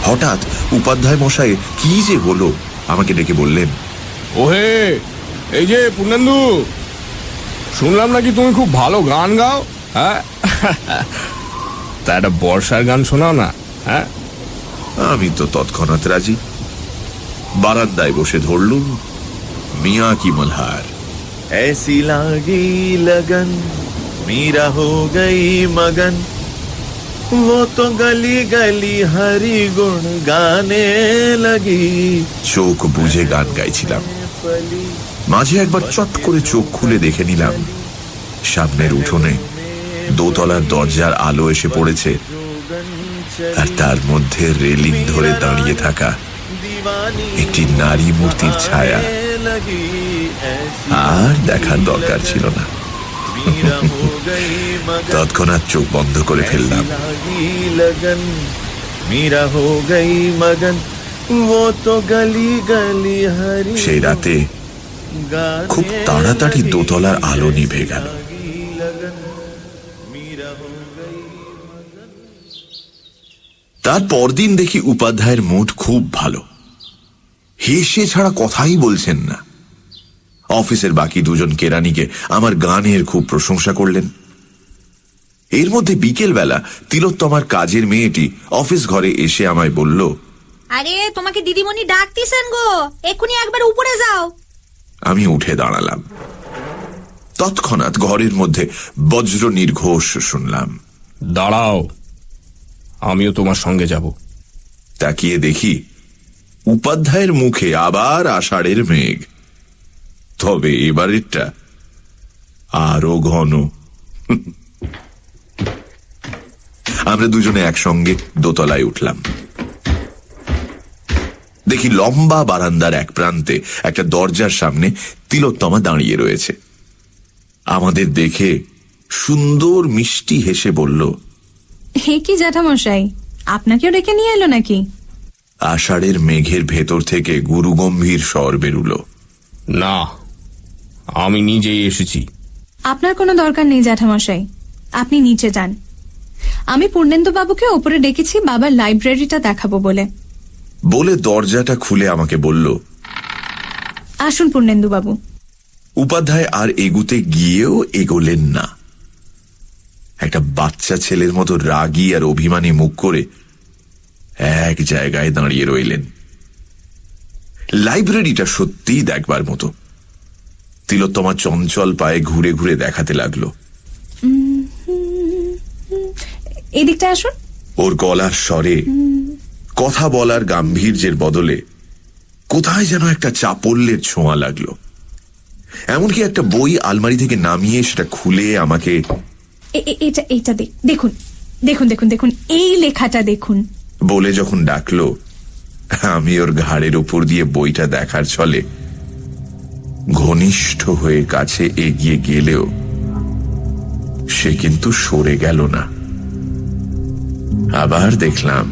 Speaker 3: হঠাৎ উপাধ্যায় মশাই কি যে হলো, আমাকে ডেকে বললেন,
Speaker 5: ওহে, এই যে পূর্ণেন্দু, শুনলাম নাকি তুমি খুব ভালো গান গাও। হ্যাঁ, তা একটা বর্ষার গান শোনাও না। হ্যাঁ,
Speaker 3: আমি তো তৎক্ষণাৎ রাজি। বারান্দায় বসে ধরলুম মিয়া কি মলহার।
Speaker 10: ऐसी लागी लगन मीरा हो गई मगन वो तो गली गली हरि गुण गाने लगी।
Speaker 3: চোখ বুঝে গান গাইছিলাম। মাঝে একবার চট করে চোখ খুলে দেখে নিলাম সামনের উঠোনে দোতলার দরজার আলো এসে পড়েছে, আর তার মধ্যে রেলিং ধরে দাঁড়িয়ে থাকা একটি নারী মূর্তির ছায়া। আর দেখার দরকার ছিল না। তৎক্ষণাৎ চোখ বন্ধ করে ফেললাম। সেই রাতে খুব তাড়াতাড়ি দোতলার আলো নিভে গেল। তার পরদিন দেখি উপাধ্যায়ের মুড খুব ভালো। হেসে ছাড়া কথাই বলছেন না। অফিসের বাকি দুজন কেরানিকে আমার গানের খুব প্রশংসা করলেন। এর মধ্যে বিকেল বেলা তিলোত্তমার কাজের মেয়েটি অফিস ঘরে এসে আমায় বলল,
Speaker 11: আরে তোমাকে দিদিমণি ডাকতেছেন গো, এক্ষুনি একবার উপরে যাও।
Speaker 3: আমি উঠে দাঁড়ালাম। তৎক্ষণাৎ ঘরের মধ্যে বজ্র নির্ঘোষ শুনলাম,
Speaker 5: দাঁড়াও, আমিও তোমার সঙ্গে যাব।
Speaker 3: তাকিয়ে দেখি উপাধ্যায়ের মুখে আবার আষাঢ়ের মেঘ, তবে এবারেরটা আরো ঘন। আমরা দুজনে একসঙ্গে দোতলায় উঠলাম। দেখি লম্বা বারান্দার এক প্রান্তে একটা দরজার সামনে তিলোত্তমা দাঁড়িয়ে রয়েছে। আমাদের দেখে সুন্দর মিষ্টি হেসে বলল,
Speaker 6: হে কি জ্যাঠামশাই, আপনাকেও ডেকে নিয়ে এলো নাকি?
Speaker 3: আষাঢ়ের মেঘের ভেতর থেকে গুরুগম্ভীর স্বর বেরুল,
Speaker 5: না, আমি নিজেই এসেছি।
Speaker 6: আপনার কোনো দরকার নেই জ্যাঠামশাই, আপনি নিচে যান। আমি পূর্ণেন্দু বাবুকে ওপরে ডেকেছি বাবার লাইব্রেরিটা দেখাবো বলে।
Speaker 3: বলে দরজাটা খুলে আমাকে বলল,
Speaker 6: আসুন পূর্ণেন্দু বাবু।
Speaker 3: উপাধ্যায় আর এগুতে গিয়েও এগোলেন না। একটা বাচ্চা ছেলের মতো রাগী আর অভিমানী মুখ করে এক জায়গায় দাঁড়িয়ে রইলেন। লাইব্রেরিটা সত্যিই দেখবার মতো। তিলোত্তমা চঞ্চল পায়ে ঘুরে ঘুরে দেখাতে লাগলো,
Speaker 6: এদিকটা আসুন।
Speaker 3: ওর গলার স্বরে কথা বলার গাম্ভীর্যের বদলে কোথায় যেন একটা চাপল্যের ছোঁয়া লাগলো। এমনকি একটা বই আলমারি থেকে নামিয়ে সেটা খুলে আমাকে,
Speaker 6: এটা দেখুন দেখুন দেখুন দেখুন, এই লেখাটা দেখুন
Speaker 3: বলে যখন ডাকলো, আমি ওর ঘাড়ের উপর দিয়ে বইটা দেখার ছলে ঘনিষ্ঠ হয়ে কাছে এগিয়ে গেলেও সে কিন্তু সরে গেল না। আবার দেখলাম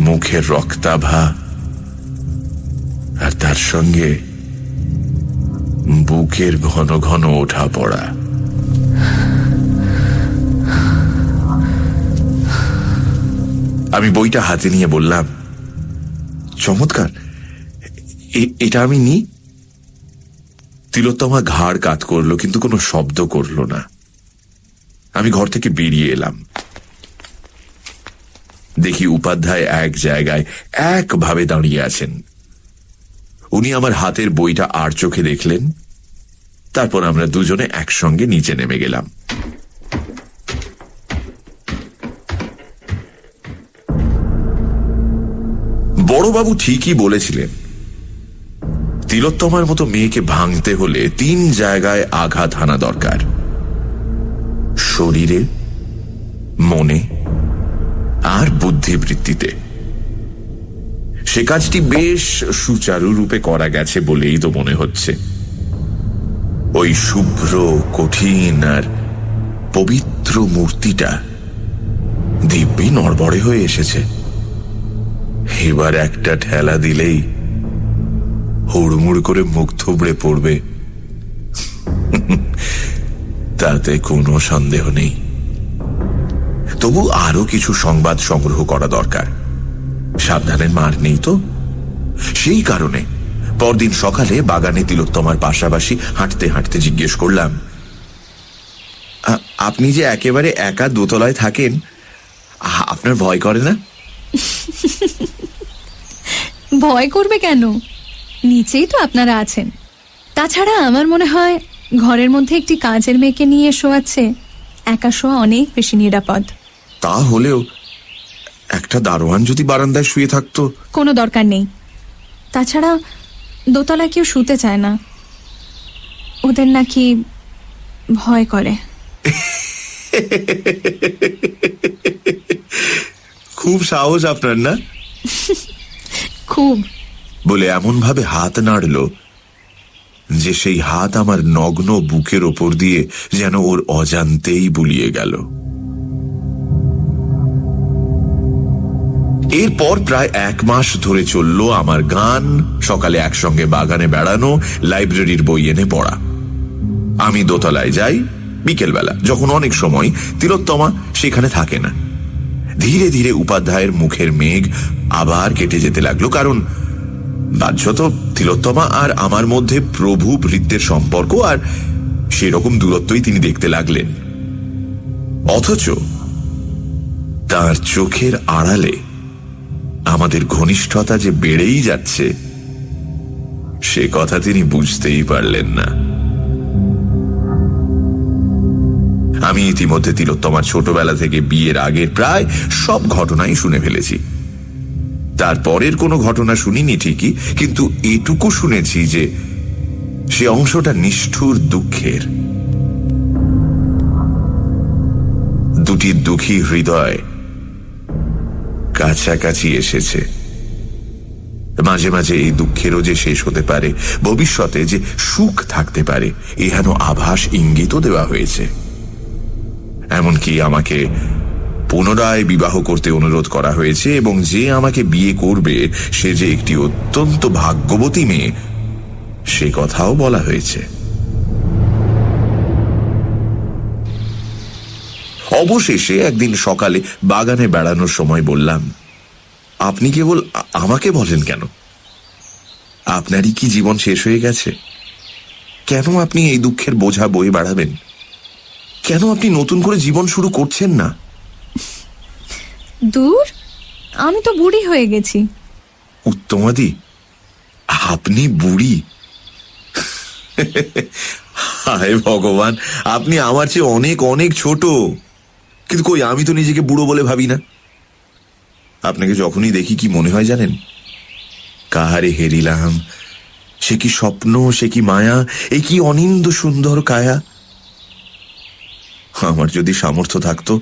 Speaker 3: মুখের রক্তাভা, আর তার সঙ্গে বুকের ঘন ঘন ওঠা পড়া। আমি বইটা হাতে নিয়ে বললাম, চমৎকার, এটা আমি নি। তিলোত্তমা ঘাড় কাত করলো, কিন্তু কোনো শব্দ করল না। আমি ঘর থেকে বেরিয়ে এলাম। দেখি উপাধ্যায় এক জায়গায় একভাবে দাঁড়িয়ে আছেন। উনি আমার হাতের বইটা আর চোখে দেখলেন। তারপর আমরা দুজনে একসঙ্গে নিচে নেমে গেলাম। বড়বাবু ঠিকই বলেছিলেন, তিলোত্তমার মতো মেয়েকে ভাঙতে হলে 3 জায়গায় আঘাত হানা দরকার: শরীরে, মনে আর বুদ্ধিবৃত্তিতে। সে কাজটি বেশ সুচারুরূপে করা গেছে বলেই তো মনে হচ্ছে। ওই শুভ্র, কঠিন আর পবিত্র মূর্তিটা দিব্যি নড়বড়ে হয়ে এসেছে। এবার একটা ঠেলা দিলেই হুড়মুড় করে মুখ থুবড়ে পড়বে তাতে কোনো সন্দেহ নেই। তবু আরো কিছু সংবাদ সংগ্রহ করা দরকার। সাবধানের মার নেই তো। সেই কারণে পরদিন সকালে বাগানে তিলোত্তমার পাশাপাশি হাঁটতে হাঁটতে জিজ্ঞেস করলাম, আপনি যে একেবারে একা দোতলায় থাকেন, আপনার ভয় করে না?
Speaker 6: ভয় করবে কেন? নিচেই তো আপনারা আছেন। তাছাড়া আমার মনে হয় ঘরের মধ্যে একটি কাজের মেয়েকে নিয়ে শোয়াচ্ছে একা শোয়া অনেক বেশি নিরাপদ।
Speaker 3: তা হলেও একটা দারোয়ান যদি বারান্দায় শুয়ে থাকতো।
Speaker 6: কোনো দরকার নেই। তাছাড়া দোতলায় কেউ শুতে চায় না, ওদের নাকি ভয় করে।
Speaker 3: খুব সাহস আপনার না?
Speaker 6: খুব।
Speaker 3: বলে এমন ভাবে হাত নাড়ল যে সেই হাত আমার নগ্ন বুকের ওপর দিয়ে যেন ওর অজান্তেই বুলিয়ে গেল। এরপর প্রায় 1 মাস ধরে চলল আমার গান, সকালে একসঙ্গে বাগানে বেড়ানো, লাইব্রেরির বই এনে পড়া। আমি দোতলায় যাই বিকেলবেলা, যখন অনেক সময় তিলোত্তমা সেখানে থাকে না। ধীরে ধীরে উপাধ্যায়ের মুখের মেঘ আবার কেটে যেতে লাগলো, কারণ বাহ্যত তিলোত্তমা আর আমার মধ্যে প্রভু ভৃত্যের সম্পর্ক, আর সেরকম দূরত্বই তিনি দেখতে লাগলেন। অথচ তার চোখের আড়ালে আমাদের ঘনিষ্ঠতা যে বেড়েই যাচ্ছে সে কথা তিনি বুঝতেই পারলেন না। আমি ইতিমধ্যে তিলোত্তমার ছোটবেলা থেকে বিয়ের আগের প্রায় সব ঘটনাই শুনে ফেলেছি। তারপরের কোনো ঘটনা শুনিনি ঠিকই, কিন্তু এটুকু শুনেছি যে সে অংশটা নিষ্ঠুর দুঃখের। দুটি দুঃখী হৃদয় কাছাকাছি এসেছে। মাঝে মাঝে এই দুঃখেরও যে শেষ হতে পারে, ভবিষ্যতে যে সুখ থাকতে পারে, এহেন আভাস ইঙ্গিতও দেওয়া হয়েছে। এমনকি আমাকে পুনরায় বিবাহ করতে অনুরোধ করা হয়েছে, এবং যে আমাকে বিয়ে করবে সে যে একটি অত্যন্ত ভাগ্যবতী মেয়ে সে কথাও বলা হয়েছে। অবশেষে একদিন সকালে বাগানে বেড়ানোর সময় বললাম, আপনি কেবল আমাকে বলেন কেন? আপনারই কি জীবন শেষ হয়ে গেছে? কেন আপনি এই দুঃখের বোঝা বয়ে বেড়াবেন? কেন আপনি নতুন করে জীবন শুরু করছেন না?
Speaker 6: দূর, আমি তো বুড়ি হয়ে গেছি।
Speaker 3: উত্তমাদি, আপনি বুড়ি? হায় ভগবান, আপনি আমার চেয়ে অনেক অনেক ছোট। কিন্তু কই, আমি তো নিজেকে বুড়ো বলে ভাবি না। আপনাকে যখনই দেখি কি মনে হয় জানেন? কাহারে হেরিলাম, সে কি স্বপ্ন, সে কি মায়া, এ কি অনিন্দ সুন্দর কায়া। আমার যদি সামর্থ্য থাকতো,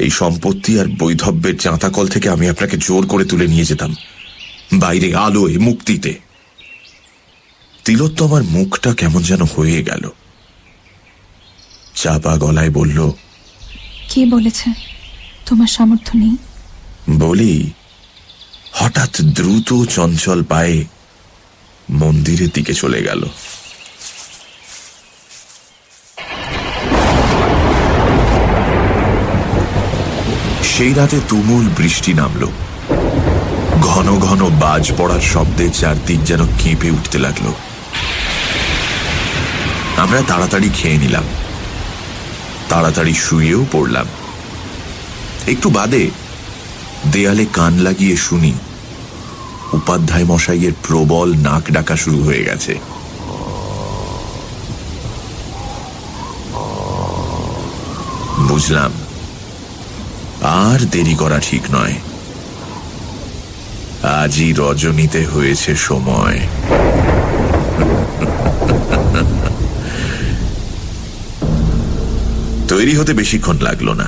Speaker 3: এই সম্পত্তি আর বৈধব্যের চাঁতাকল থেকে আমি আপনাকে জোর করে তুলে নিয়ে যেতাম বাইরে, আলোয়, মুক্তিতে। তিলোত্তমার মুখটা কেমন যেন হয়ে গেল। চাপা গলায় বলল,
Speaker 6: কে বলেছে তোমার সামর্থ্য নেই?
Speaker 3: বলি হঠাৎ দ্রুত চঞ্চল পায়ে মন্দিরের দিকে চলে গেল। সেই রাতে তুমুল বৃষ্টি নামল। ঘন ঘন বাজ পড়ার শব্দে চারদিক যেন কেঁপে উঠতে লাগলো। আমরা তাড়াতাড়ি খেয়ে নিলাম, তাড়াতাড়ি শুয়েও পড়লাম। একটু বাদে দেয়ালে কান লাগিয়ে শুনি উপাধ্যায় মশাইয়ের প্রবল নাক ডাকা শুরু হয়ে গেছে। বুঝলাম আর দেরি করা ঠিক নয়। আজই রজনীতে হয়েছে সময়। তৈরি হতে বেশিক্ষণ লাগলো না।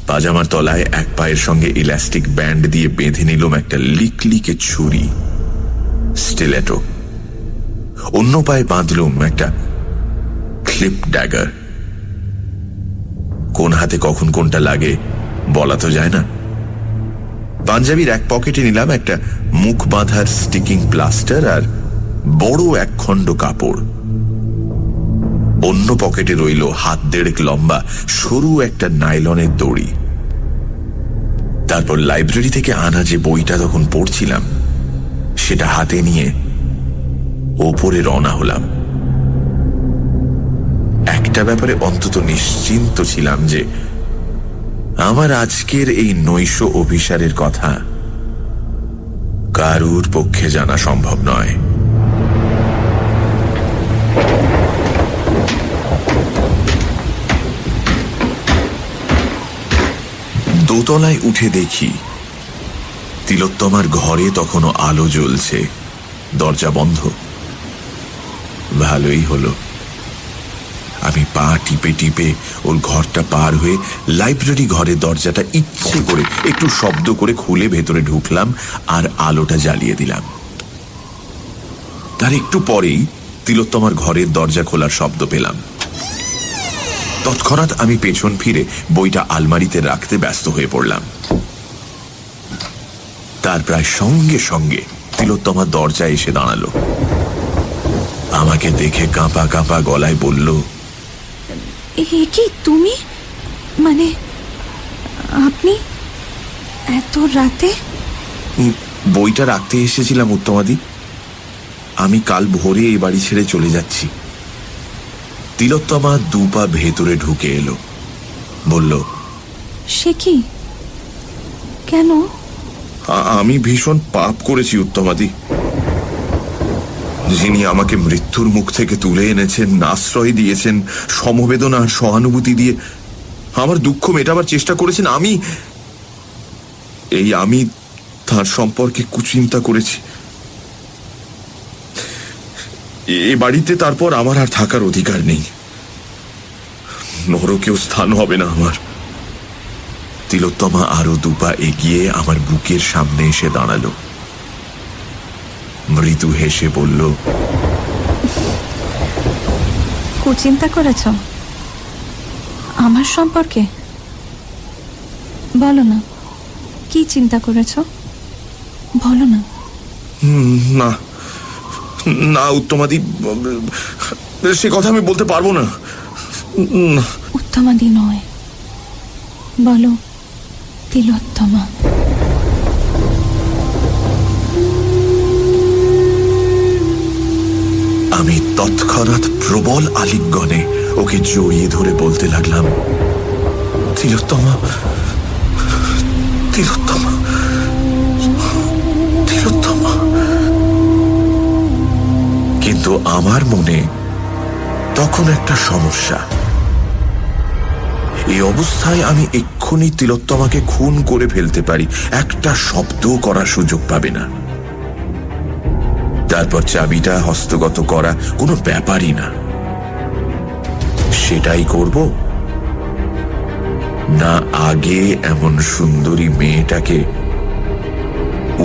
Speaker 3: পাজামার তলায় এক পায়ের সঙ্গে ইলাস্টিক ব্যান্ড দিয়ে বেঁধে নিলাম একটা লিকলিকে ছুরি, স্টিলেটো। অন্য পায়ে বাঁধলুম একটা ক্লিপ ড্যাগার। কোন হাতে কখন কোনটা লাগে বলা তো যায় না। পাঞ্জাবির এক পকেটে নিলাম একটা মুখ বাঁধার স্টিকিং প্লাস্টার আর বড় এক খণ্ড কাপড়। অন্য পকেটে রইল হাত দেড়েক লম্বা সরু একটা নাইলনের দড়ি। তারপর লাইব্রেরি থেকে আনা যে বইটা তখন পড়ছিলাম সেটা হাতে নিয়ে ওপরে রওনা হলাম। একটা ব্যাপারে অন্তত নিশ্চিন্ত ছিলাম যে আমার আজকের এই নৈশ অভিসারের কথা কারুর পক্ষে জানা সম্ভব নয়। দোতলায় উঠে দেখি তিলোত্তমার ঘরে তখনও আলো জ্বলছে, দরজা বন্ধ। ভালোই হলো। আমি পা টিপে টিপে ওর ঘরটা পার হয়ে লাইব্রেরি ঘরের দরজাটা ইচ্ছে করে একটু শব্দ করে খুলে ভেতরে ঢুকলাম আর আলোটা জ্বালিয়ে দিলাম। তার একটু পরেই তিলোত্তমার ঘরের দরজা খোলার শব্দ পেলাম। তৎক্ষণাৎ আমি পেছন ফিরে বইটা আলমারিতে রাখতে ব্যস্ত হয়ে পড়লাম। তার প্রায় সঙ্গে সঙ্গে তিলোত্তমা দরজায় এসে দাঁড়ালো। আমাকে দেখে কাঁপা কাঁপা গলায় বলল,
Speaker 6: এ কি তুমি? মানে আপনি এত রাতে?
Speaker 3: বইটা রাখতে এসেছিলাম উত্তমাদি। আমি কাল ভোরে এই বাড়ি ছেড়ে চলে যাচ্ছি। তিলোত্তমা দুপা ভেতরে ঢুকে এলো, বলল,
Speaker 6: সে কি? কেন?
Speaker 3: আমি ভীষণ পাপ করেছি উত্তমাদি। যিনি আমাকে মৃত্যুর মুখ থেকে তুলে এনেছেন, আশ্রয় দিয়েছেন, সমবেদনা আর সহানুভূতি দিয়ে আমার দুঃখ মেটাবার চেষ্টা করেছেন, আমি তার সম্পর্কে কুচিন্তা করেছি। এ বাড়িতে তারপর আমার আর থাকার অধিকার নেই। নরকেও স্থান হবে না আমার। তিলোত্তমা আরো দুপা এগিয়ে আমার বুকের সামনে এসে দাঁড়ালো। মৃদু হেসে বলল,
Speaker 6: কুচিন্তা করেছ আমার সম্পর্কে? বলো না, কি চিন্তা করেছ? বলো না।
Speaker 3: না না উত্তমাদি, সে কথা আমি বলতে পারবো না।
Speaker 6: উত্তমাদি নয়, বলো তিলোত্তমা।
Speaker 3: আমি তৎক্ষণাৎ প্রবল আলিঙ্গনে ওকে জড়িয়ে ধরে বলতে লাগলাম, তিলোত্তমা, তিলোত্তমা, তিলোত্তমা। কিন্তু আমার মনে তখন একটা সমস্যা। এই অবস্থায় আমি এক্ষুনি তিলোত্তমাকে খুন করে ফেলতে পারি, একটা শব্দ করার সুযোগ পাবে না। তারপর চাবিটা হস্তগত করা কোনো ব্যাপারই না। সেটাই করব না আগে এমন সুন্দরী মেয়েটাকে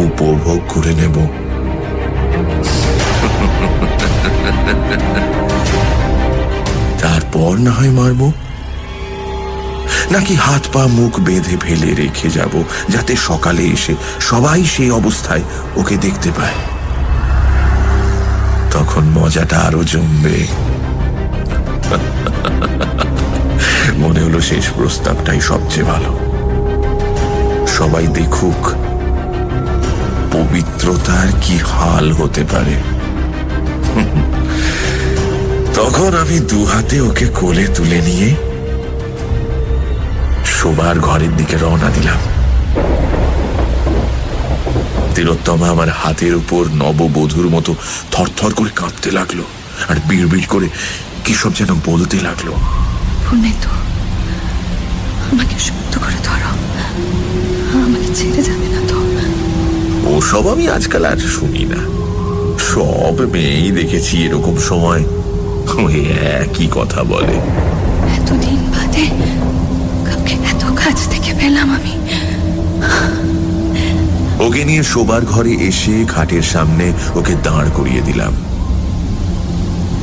Speaker 3: উপভোগ করে নেব? তারপর না হয় মারব, নাকি হাত পা মুখ বেঁধে ফেলে রেখে যাব, যাতে সকালে এসে সবাই সেই অবস্থায় ওকে দেখতে পায়। তখন মজাটা আরো জমবে। মনে হলো শেষ প্রস্তাবটাই সবচেয়ে ভালো। সবাই দেখুক পবিত্রতার কি হাল হতে পারে। তখন আমি দু হাতে ওকে কোলে তুলে নিয়ে শোবার ঘরের দিকে রওনা দিলাম। তিলোত্তমা আমার হাতের উপর নববধূর মতো থরথর করে কাঁপতে লাগলো আর বিড়বিড় করে কিসব যেন বলতে লাগলো।
Speaker 6: পূর্ণেন্দু, আমাকে শক্ত করে ধরো, আমাকে ছেড়ে যাবে না তো?
Speaker 3: ওসব আমি আজকাল আর শুনি না। সব মেয়েই দেখেছি এরকম সময় ওই একই কথা বলে।
Speaker 6: এতদিন বাদে কাউকে এত কাছ থেকে পেলাম আমি।
Speaker 3: ওকে নিয়ে শোবার ঘরে এসে খাটের সামনে ওকে দাঁড় করিয়ে দিলাম।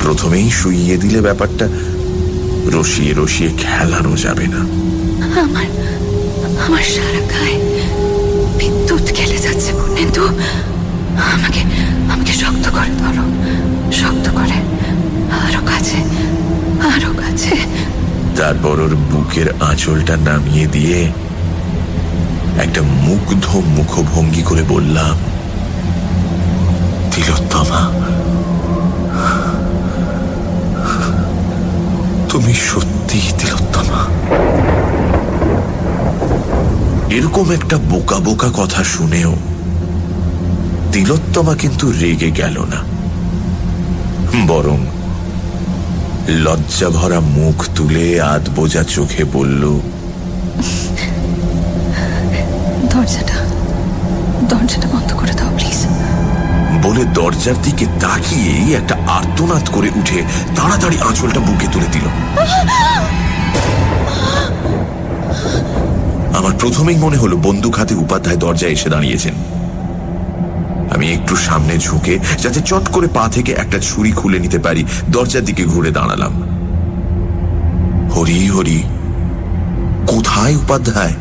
Speaker 3: প্রথমেই শুইয়ে দিলে ব্যাপারটা রসিয়ে রসিয়ে খেলানো যাবে না।
Speaker 6: আমার সারা গায়ে পিত্ত খেলে যাচ্ছে পূর্ণেন্দু। আমাকে আমাকে শক্ত করে ধরো, শক্ত করে, আরো কাছে, আরো কাছে।
Speaker 3: তারপর ওর বুকের আঁচলটা নামিয়ে দিয়ে একটা মুগ্ধ মুখভঙ্গি করে বললাম, তিলোত্তমা, তুমি সত্যি তিলোত্তমা। এরকম একটা বোকা বোকা কথা শুনেও তিলোত্তমা কিন্তু রেগে গেল না, বরং লজ্জা ভরা মুখ তুলে আধ বোঝা চোখে বলল,
Speaker 6: দরজাটা দরজাটা বন্ধ করে দাও প্লিজ।
Speaker 3: বলে দরজার দিকে তাকিয়েই একটা আর্তনাদ করে উঠে তাড়াতাড়ি আঁচলটা বুকে তুলে দিল। আমার প্রথমেই মনে হলো বন্দুক হাতে উপাধ্যায় দরজায় এসে দাঁড়িয়েছেন। আমি একটু সামনে ঝুঁকে যাতে চট করে পা থেকে একটা ছুরি খুলে নিতে পারি দরজার দিকে ঘুরে দাঁড়ালাম। হরি হরি, কোথায় উপাধ্যায়?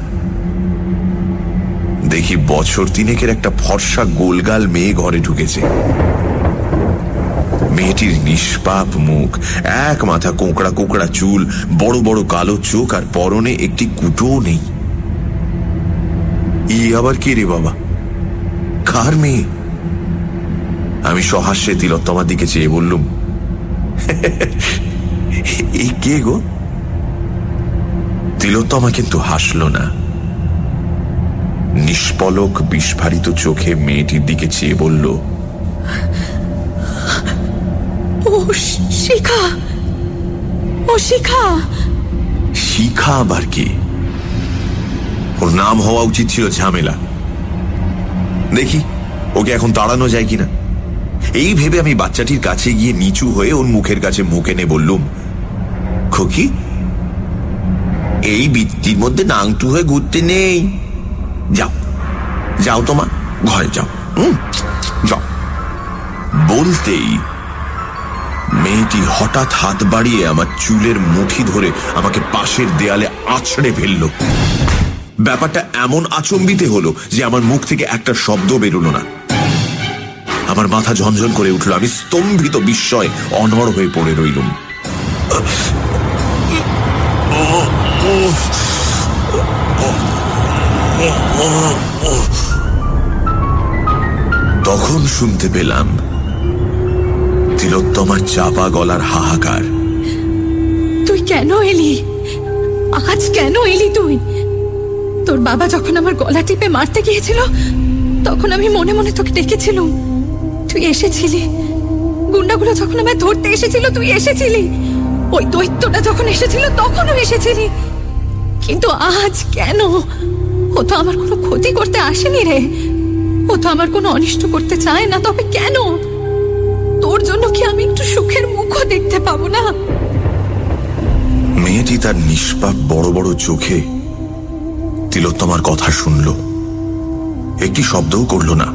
Speaker 3: দেখি বছর তিনেকের একটা ফর্সা গোলগাল মেয়ে ঘরে ঢুকেছে। মেয়েটির নিষ্পাপ মুখ, এক মাথা কোঁকড়া কোঁকড়া চুল, বড় বড় কালো চোখ, আর পরনে একটি কুটোও নেই। ই আবার কে রে বাবা, কার মেয়ে? আমি সহাস্যে তিলোত্তমার দিকে চেয়ে বললুম, এই কে গো? তিলোত্তমা কিন্তু হাসল না, নিষ্পলক বিস্ফারিত চোখে মেয়েটির দিকে চেয়ে বলল,
Speaker 6: ও শিখা, ও শিখা।
Speaker 3: শিখা আবার কি? ওর নাম হওয়া উচিত ছিল ঝামেলা। দেখি ওকে এখন তাড়ানো যায় কিনা। এই ভেবে আমি বাচ্চাটির কাছে গিয়ে নিচু হয়ে ওর মুখের কাছে মুখ এনে বললুম, খোকি, এই বৃত্তির মধ্যে নাংটু হয়ে ঘুরতে নেই, যাও যাও তোমা, ঘরে যাও, যাও। বলতেই মেয়েটি হঠাৎ হাত বাড়িয়ে আমার চুলের মুঠি ধরে আমাকে পাশের দেয়ালে আছড়ে ফেলল। ব্যাপারটা এমন আচম্বিতে হলো যে আমার মুখ থেকে একটা শব্দ বেরোলো না। আমার মাথা ঝনঝন করে উঠল। আমি স্তম্ভিত বিস্ময়ে অনড় হয়ে পড়ে রইলুম। তখন শুনতে পেলাম তিলোত্তমার চাপা গলার হাহাকার।
Speaker 6: তুই কেন এলি? আজ কেন এলি তুই? তোর বাবা যখন আমার গলা টিপে মারতে গিয়েছিল তখন আমি মনে মনে তোকে ডেকেছিলুম, তুই এসেছিলি। গুন্ডাগুলো যখন আমায় ধরতে এসেছিল তুই এসেছিলি। ওই দৈত্যটা যখন এসেছিল তখনও এসেছিলি। কিন্তু আজ কেন? ও তো আমার কোনো ক্ষতি করতে আসেনি রে, ও তো আমার কোনো অনিষ্ট করতে চায় না। তবে কেন? তোর জন্য কি আমি একটু সুখের মুখও দেখতে পাবো না?
Speaker 3: মেয়েটি তার নিষ্পাপ বড় বড় চোখে তিলোত্তমার কথা শুনল, একটি শব্দও করল না।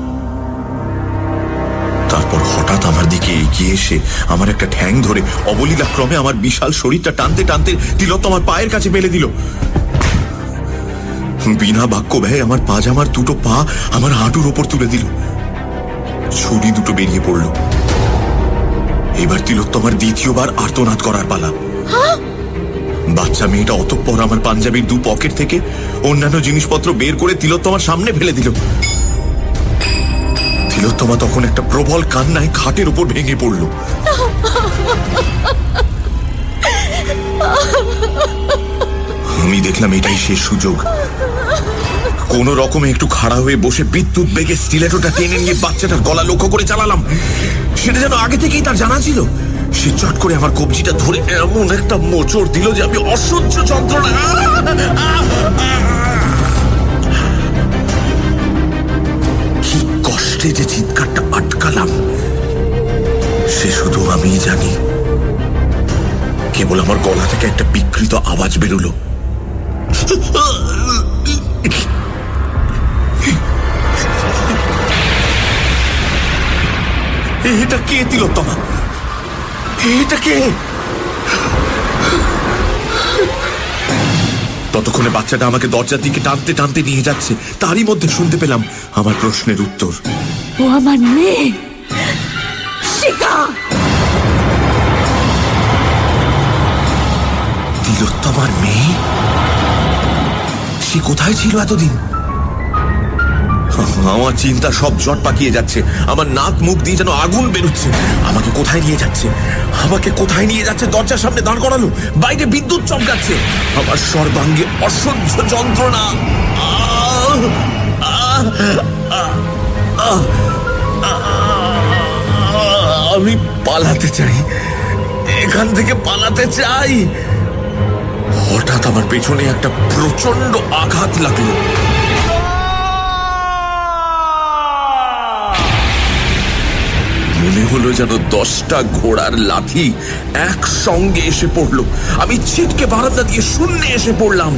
Speaker 3: তারপর হঠাৎ আমার দিকে এগিয়ে এসে আমার একটা ঠ্যাং ধরে অবলীলাক্রমে আমার বিশাল শরীরটা টানতে টানতে তিলোত্তমার পায়ের কাছে ফেলে দিল। বিনা বাক্য ব্যয়ে আমার পাজামার দুটো পা আমার হাঁটুর ওপর তুলে দিল। ছুরি দুটো বেরিয়ে পড়ল। এবার তিলোত্তমার দ্বিতীয়বার আর্তনাদ করার পালা। বাচ্চা মেয়েটা অতঃপর আমার পাঞ্জাবির দু পকেট থেকে অন্যান্য জিনিসপত্র বের করে তিলোত্তমার সামনে ফেলে দিল। তিলোত্তমা তখন একটা প্রবল কান্নায় খাটের উপর ভেঙে পড়ল। আমি দেখলাম এটাই শেষ সুযোগ। কোন রকমে একটু খাড়া হয়ে বসে বিদ্যুৎ বেগে স্টিলেটোটা টেনে নিয়ে বাচ্চাটার গলা লক্ষ্য করে চালালাম। সেটা যেন আগে থেকেই তার জানা ছিল। সে চট করে আমার কবজিটা ধরে এমন একটা মোচড় দিল যে আমি অসহ্য যন্ত্রণা। কি কষ্টে যে চিৎকারটা আটকালাম সে শুধু আমিই জানি। কেবল আমার গলা থেকে একটা বিকৃত আওয়াজ বেরোলো, এটা কে তিলোত্তমা? এটা কে? ততক্ষণ ততক্ষণে বাচ্চাটা আমাকে দরজার দিকে টানতে টানতে নিয়ে যাচ্ছে, তারই মধ্যে শুনতে পেলাম আমার প্রশ্নের উত্তর।
Speaker 6: ও আমার মেয়ে শিখা।
Speaker 3: তিলোত্তমার মেয়ে? সে কোথায় ছিল এতদিন? আমার চিন্তা সব জট পাকিয়ে যাচ্ছে, আমার নাক মুখ দিয়ে যেন আগুন বেরোচ্ছে। আমাকে কোথায় নিয়ে যাচ্ছে? আমাকে কোথায় নিয়ে যাচ্ছে? দরজার সামনে দাঁড় করালো, বাইরে বিদ্যুৎ চমকাচ্ছে, আমার সর্বাঙ্গে অসহ্য যন্ত্রণা। আমি পালাতে চাই, এখান থেকে পালাতে চাই। হঠাৎ আমার পেছনে একটা প্রচন্ড আঘাত লাগলো। মনে হলো যেন 10টা ঘোড়ার লাথি একসঙ্গে এসে পড়লো। আমি ছিটকে বারান্দা দিয়ে শূন্যে এসে পড়লাম।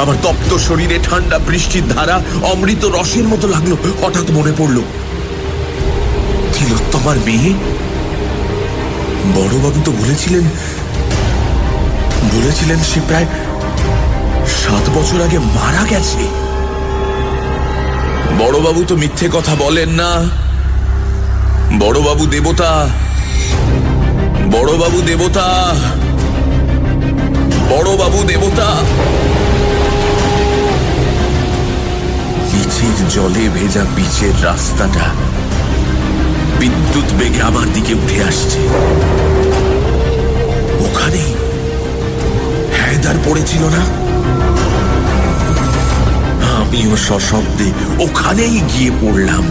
Speaker 3: আমার তপ্ত শরীরে ঠান্ডা বৃষ্টির ধারা অমৃত রসের মতো লাগলো। হঠাৎ মনে পড়লো, তিলোত্তমার মেয়ে। বড়বাবু তো বলেছিলেন সে প্রায় 7 বছর আগে মারা গেছে। বড়বাবু তো মিথ্যে কথা বলেন না। বড়বাবু দেবতা, বড়বাবু দেবতা, বড়বাবু দেবতা। নিচের জলে ভেজা পিচের রাস্তাটা বিদ্যুৎ বেগে আমার দিকে উঠে আসছে। ওখানেই হায়দার পড়েছিল না? আমিও সশব্দে ওখানেই গিয়ে পড়লাম।